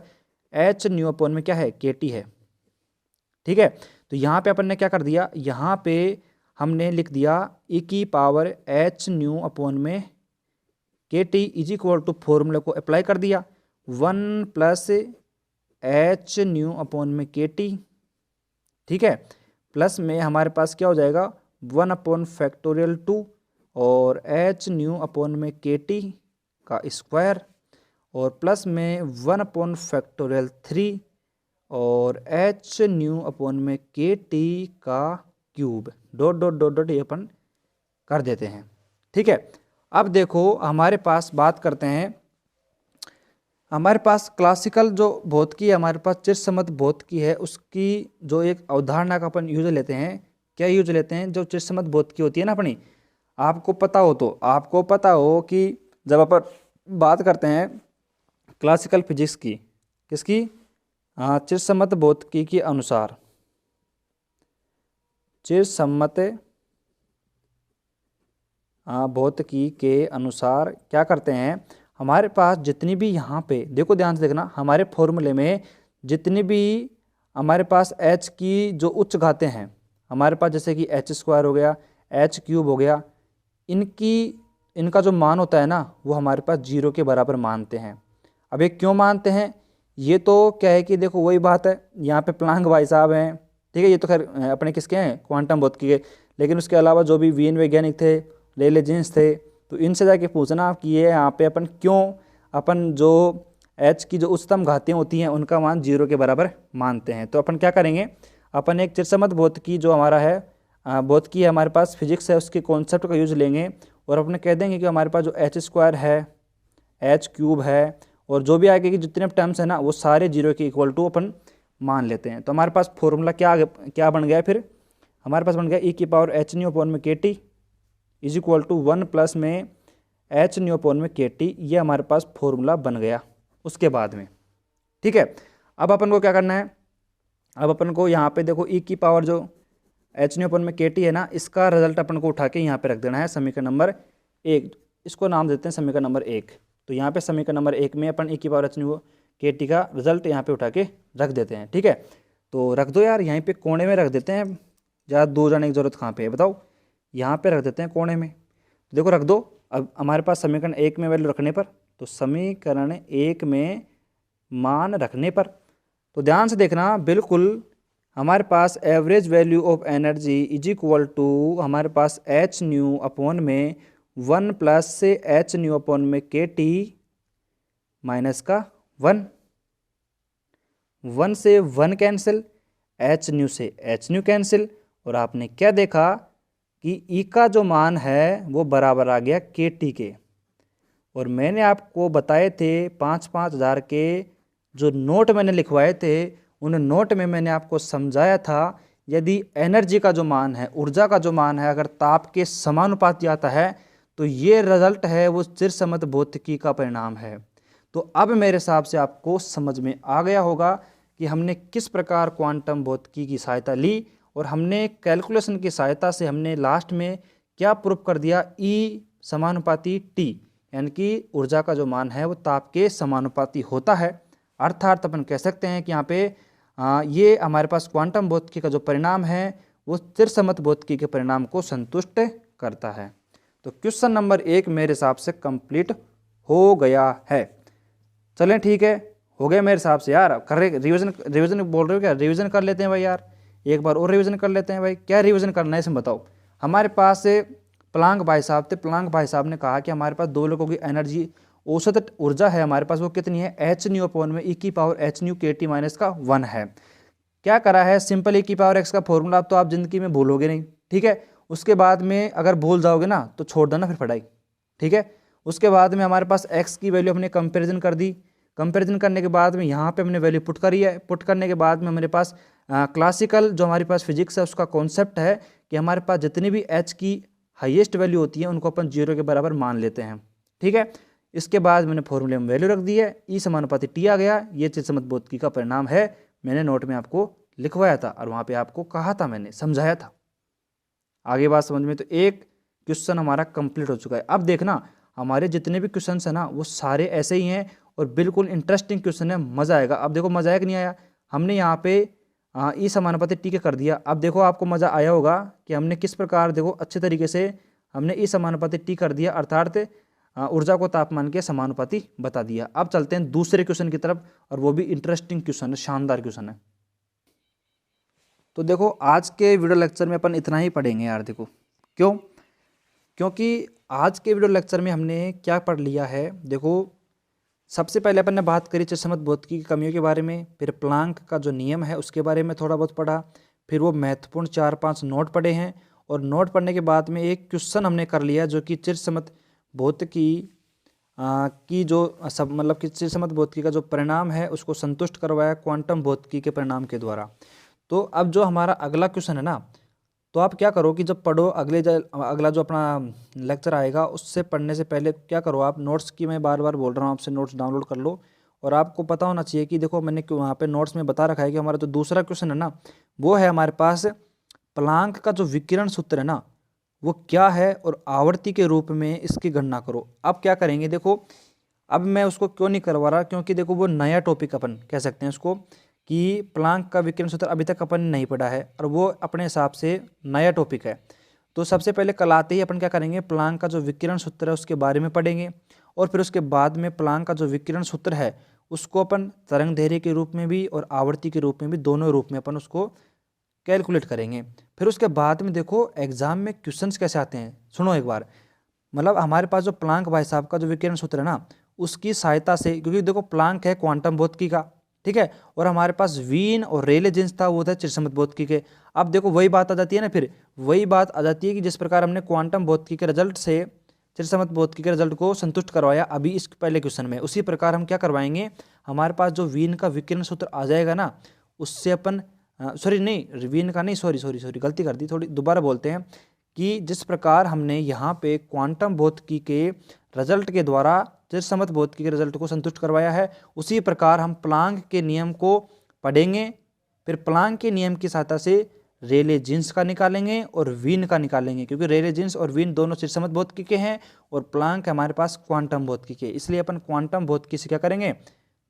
एच न्यू अपन में क्या है, के टी है, ठीक है। तो यहाँ पे अपन ने क्या कर दिया, यहाँ पे हमने लिख दिया ई की पावर एच न्यू अपॉन में के टी इज इक्वल टू फॉर्मूले को अप्लाई कर दिया, 1 प्लस एच न्यू अपॉन में के टी, ठीक है। प्लस में हमारे पास क्या हो जाएगा, 1 अपॉन फैक्टोरियल 2 और एच न्यू अपॉन में के टी का स्क्वायर, और प्लस में 1 अपॉन फैक्टोरियल 3 और एच न्यू अपॉन में के टी का cube, dot dot dot dot ये अपन कर देते हैं, ठीक है। अब देखो हमारे पास बात करते हैं, हमारे पास क्लासिकल जो भौतिकी है, हमारे पास चिरसमत भौतिकी है, उसकी जो एक अवधारणा का अपन यूज लेते हैं। क्या यूज लेते हैं, जो चिरसमत भौतिकी होती है ना अपनी, आपको पता हो तो आपको पता हो कि जब अपन बात करते हैं क्लासिकल फिजिक्स की, किसकी, चिरसमत भौतिकी के अनुसार, चिरसम्मत भौतिकी के अनुसार क्या करते हैं, हमारे पास जितनी भी यहाँ पे देखो ध्यान से देखना, हमारे फॉर्मूले में जितनी भी हमारे पास h की जो उच्च घातें हैं हमारे पास, जैसे कि h² हो गया, h³ हो गया, इनका जो मान होता है ना वो हमारे पास 0 के बराबर मानते हैं। अब ये क्यों मानते हैं, ये तो क्या है कि देखो वही बात है, यहाँ पे प्लांक भाई साहब हैं, ठीक है, ये तो खैर अपने किसके हैं, क्वांटम भौतिकी के, लेकिन उसके अलावा जो भी वीन वैज्ञानिक थे, लेले जीन्स थे, तो इनसे जाके पूछना कि ये यहाँ पे अपन क्यों अपन जो h की जो उच्चतम घातें होती हैं उनका मान 0 के बराबर मानते हैं। तो अपन क्या करेंगे, अपन एक चिरसम्मत भौतिकी जो हमारा है भौतिकी है हमारे पास, फिजिक्स है, उसके कॉन्सेप्ट का यूज लेंगे और अपने कह देंगे कि हमारे पास जो h² है, h³ है, और जो भी आगे की जितने टर्म्स है ना वो सारे 0 के इक्वल टू अपन मान लेते हैं। तो हमारे पास फॉर्मूला क्या बन गया, फिर हमारे पास बन गया e⁻h⁻⁷ is equal to 1 plus में h⁻⁷ ये हमारे पास फॉर्मूला बन गया उसके बाद में, ठीक है। अब अपन को क्या करना है, अब अपन को यहाँ पे देखो जो h⁻⁷ है ना, इसका रिजल्ट अपन को उठा के यहाँ पे रख देना है समीकरण नंबर 1, इसको नाम देते हैं समीकरण नंबर 1। तो यहाँ पे समीकरण नंबर 1 में अपन e⁻h⁻⁷ का रिजल्ट यहाँ पे उठा के रख देते हैं, ठीक है। तो रख दो यार, यहीं पे कोने में रख देते हैं, ज़्यादा दूर जाने की जरूरत कहाँ पे है बताओ, यहाँ पे रख देते हैं कोने में। तो देखो रख दो, अब हमारे पास समीकरण 1 में वैल्यू रखने पर, तो समीकरण 1 में मान रखने पर, तो ध्यान से देखना, बिल्कुल हमारे पास average value of energy is equal to हमारे पास h⁻में 1 प्लस से h⁻⁷ माइनस का 1 से 1 कैंसिल, h⁻ से h⁻ कैंसिल, और आपने क्या देखा कि E का जो मान है वो बराबर आ गया KT के। और मैंने आपको बताए थे 5-5 हज़ार के जो नोट मैंने लिखवाए थे, उन नोट में मैंने आपको समझाया था यदि एनर्जी का जो मान है, ऊर्जा का जो मान है, अगर ताप के समानुपाती आता है तो ये रिजल्ट है वो चिरसम्मत भौतिकी का परिणाम है। तो अब मेरे हिसाब से आपको समझ में आ गया होगा कि हमने किस प्रकार क्वांटम भौतिकी की सहायता ली और हमने कैलकुलेशन की सहायता से हमने लास्ट में क्या प्रूव कर दिया, E समानुपाती T, यानी कि ऊर्जा का जो मान है वो ताप के समानुपाती होता है। अर्थात अपन कह सकते हैं कि यहाँ पे ये हमारे पास क्वांटम भौतिकी का जो परिणाम है वो चिरसम्मत भौतिकी के परिणाम को संतुष्ट करता है। तो क्वेश्चन नंबर 1 मेरे हिसाब से कंप्लीट हो गया है। चलें ठीक है, हो गया मेरे हिसाब से यार। कर रहे रिवीजन बोल रहे हो क्या, रिवीजन कर लेते हैं भाई यार, एक बार और रिवीजन कर लेते हैं भाई। क्या रिवीजन करना है इसमें बताओ। हमारे पास प्लांक भाई साहब थे, प्लांक भाई साहब ने कहा कि हमारे पास दो लोगों की एनर्जी औसत ऊर्जा है हमारे पास वो कितनी है, h⁻⁴ में e⁻h⁻KT माइनस का 1 है। क्या करा है, सिंपल e⁻x का फॉर्मूला तो आप जिंदगी में भूलोगे नहीं, ठीक है। उसके बाद में अगर भूल जाओगे ना तो छोड़ देना फिर पढ़ाई, ठीक है। उसके बाद में हमारे पास x की वैल्यू हमने कंपेरिजन कर दी, कंपेरिजन करने के बाद में यहाँ पे हमने वैल्यू पुट करी है, पुट करने के बाद में हमारे पास क्लासिकल जो हमारे पास फिजिक्स है उसका कॉन्सेप्ट है कि हमारे पास जितनी भी h की हाईएस्ट वैल्यू होती है उनको अपन 0 के बराबर मान लेते हैं, ठीक है। इसके बाद मैंने फॉर्मूले में वैल्यू रख दी है, E समानुपाती T आ गया। ये चिरसम्मत भौतिकी का परिणाम है, मैंने नोट में आपको लिखवाया था और वहाँ पे आपको कहा था, मैंने समझाया था। आगे बात समझ में, तो एक क्वेश्चन हमारा कंप्लीट हो चुका है। अब देखना हमारे जितने भी क्वेश्चन है ना वो सारे ऐसे ही हैं और बिल्कुल इंटरेस्टिंग क्वेश्चन है, मज़ा आएगा। अब देखो मज़ा आया कि नहीं आया, हमने यहाँ पे E समानुपाती T के कर दिया। अब देखो आपको मज़ा आया होगा कि हमने किस प्रकार देखो अच्छे तरीके से हमने E समानुपाती T कर दिया, अर्थात ऊर्जा को तापमान के समानुपाती बता दिया। अब चलते हैं दूसरे क्वेश्चन की तरफ, और वो भी इंटरेस्टिंग क्वेश्चन है, शानदार क्वेश्चन है। तो देखो आज के वीडियो लेक्चर में अपन इतना ही पढ़ेंगे यार। देखो क्यों, क्योंकि आज के वीडियो लेक्चर में हमने क्या पढ़ लिया है। देखो सबसे पहले अपन ने बात करी चिरसम्मत भौतिकी की कमियों के बारे में, फिर प्लांक का जो नियम है उसके बारे में थोड़ा बहुत पढ़ा, फिर वो महत्वपूर्ण 4-5 नोट पढ़े हैं, और नोट पढ़ने के बाद में एक क्वेश्चन हमने कर लिया जो कि चिरसम्मत भौतिकी की जो सब मतलब कि चिरसम्मत भौतिकी का जो परिणाम है उसको संतुष्ट करवाया क्वांटम भौतिकी के परिणाम के द्वारा। तो अब जो हमारा अगला क्वेश्चन है ना, तो आप क्या करो कि जब पढ़ो अगला जो अपना लेक्चर आएगा उससे पढ़ने से पहले क्या करो आप नोट्स की, मैं बार बार बोल रहा हूँ आपसे, नोट्स डाउनलोड कर लो। और आपको पता होना चाहिए कि देखो मैंने वहाँ पे नोट्स में बता रखा है कि हमारा जो दूसरा क्वेश्चन है ना वो है हमारे पास प्लांक का जो विकिरण सूत्र है ना वो क्या है और आवर्ती के रूप में इसकी गणना करो। अब क्या करेंगे देखो, अब मैं उसको क्यों नहीं करवा रहा, क्योंकि देखो वो नया टॉपिक अपन कह सकते हैं उसको कि प्लांक का विकिरण सूत्र अभी तक अपन ने नहीं पढ़ा है और वो अपने हिसाब से नया टॉपिक है। तो सबसे पहले कल आते ही अपन क्या करेंगे, प्लांक का जो विकिरण सूत्र है उसके बारे में पढ़ेंगे और फिर उसके बाद में प्लांक का जो विकिरण सूत्र है उसको अपन तरंग दैर्ध्य के रूप में भी और आवर्ती के रूप में भी, दोनों रूप में अपन उसको कैलकुलेट करेंगे। फिर उसके बाद में देखो एग्जाम में क्वेश्चंस कैसे आते हैं, सुनो एक बार। मतलब हमारे पास जो प्लांक भाई साहब का जो विकिरण सूत्र है ना उसकी सहायता से, क्योंकि देखो प्लांक है क्वांटम भौतिकी का, ठीक है, और हमारे पास वीन और रेले जीन्स था वो था चिरसम्मत भौतिकी के। अब देखो वही बात आ जाती है ना, फिर वही बात आ जाती है कि जिस प्रकार हमने क्वांटम भौतिकी के रिजल्ट से चिरसम्मत भौतिकी के रिजल्ट को संतुष्ट करवाया अभी इस पहले क्वेश्चन में, उसी प्रकार हम क्या करवाएंगे, हमारे पास जो वीन का विकिरण सूत्र आ जाएगा ना उससे अपन सॉरी नहीं वीन का नहीं, सॉरी गलती कर दी, थोड़ी दोबारा बोलते हैं कि जिस प्रकार हमने यहाँ पे क्वांटम भौतिकी के रिजल्ट के द्वारा चिरसम्मत भौतिकी के रिजल्ट को संतुष्ट करवाया है, उसी प्रकार हम प्लांक के नियम को पढ़ेंगे। फिर प्लांक के नियम की सहायता से रेले जीन्स का निकालेंगे और वीन का निकालेंगे, क्योंकि रेले जीन्स और वीन दोनों चिरसम्मत भौतिकी के हैं और प्लांक हमारे पास क्वांटम भौतिकी के, इसलिए अपन क्वांटम भौतिकी से क्या करेंगे,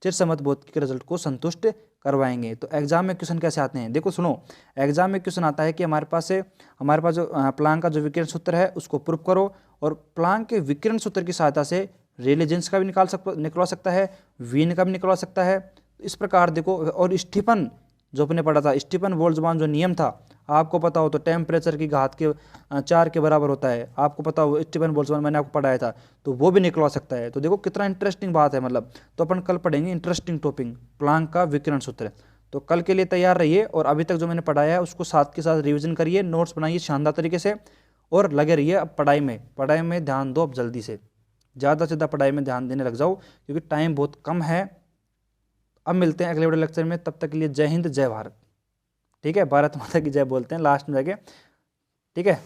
चिरसम्मत भौतिकी के रिजल्ट को संतुष्ट करवाएंगे। तो एग्जाम में क्वेश्चन कैसे आते हैं, देखो सुनो, एग्जाम में क्वेश्चन आता है कि हमारे पास जो प्लांक का जो विकिरण सूत्र है उसको प्रूव करो और प्लांक के विकिरण सूत्र की सहायता से रेले जीन्स का भी निकलवा सकता है, वीन का भी निकलवा सकता है। इस प्रकार देखो, और स्टीफन जो अपने पढ़ा था, स्टीफन बोल्ट्जमान जो नियम था, आपको पता हो तो टेम्परेचर की घात के 4 के बराबर होता है, आपको पता हो स्टीफन बोल्ट्जमान, मैंने आपको पढ़ाया था, तो वो भी निकलवा सकता है। तो देखो कितना इंटरेस्टिंग बात है, मतलब तो अपन कल पढ़ेंगे इंटरेस्टिंग टॉपिक प्लांक का विकिरण सूत्र। तो कल के लिए तैयार रहिए और अभी तक जो मैंने पढ़ाया है उसको साथ के साथ रिविजन करिए, नोट्स बनाइए शानदार तरीके से और लगे रहिए अब पढ़ाई में ध्यान दो अब जल्दी से, ज़्यादा से ज़्यादा पढ़ाई में ध्यान देने लग जाओ क्योंकि टाइम बहुत कम है। अब मिलते हैं अगले वीडियो लेक्चर में, तब तक के लिए जय हिंद जय भारत। ठीक है, भारत माता की जय बोलते हैं लास्ट में जाके, ठीक है।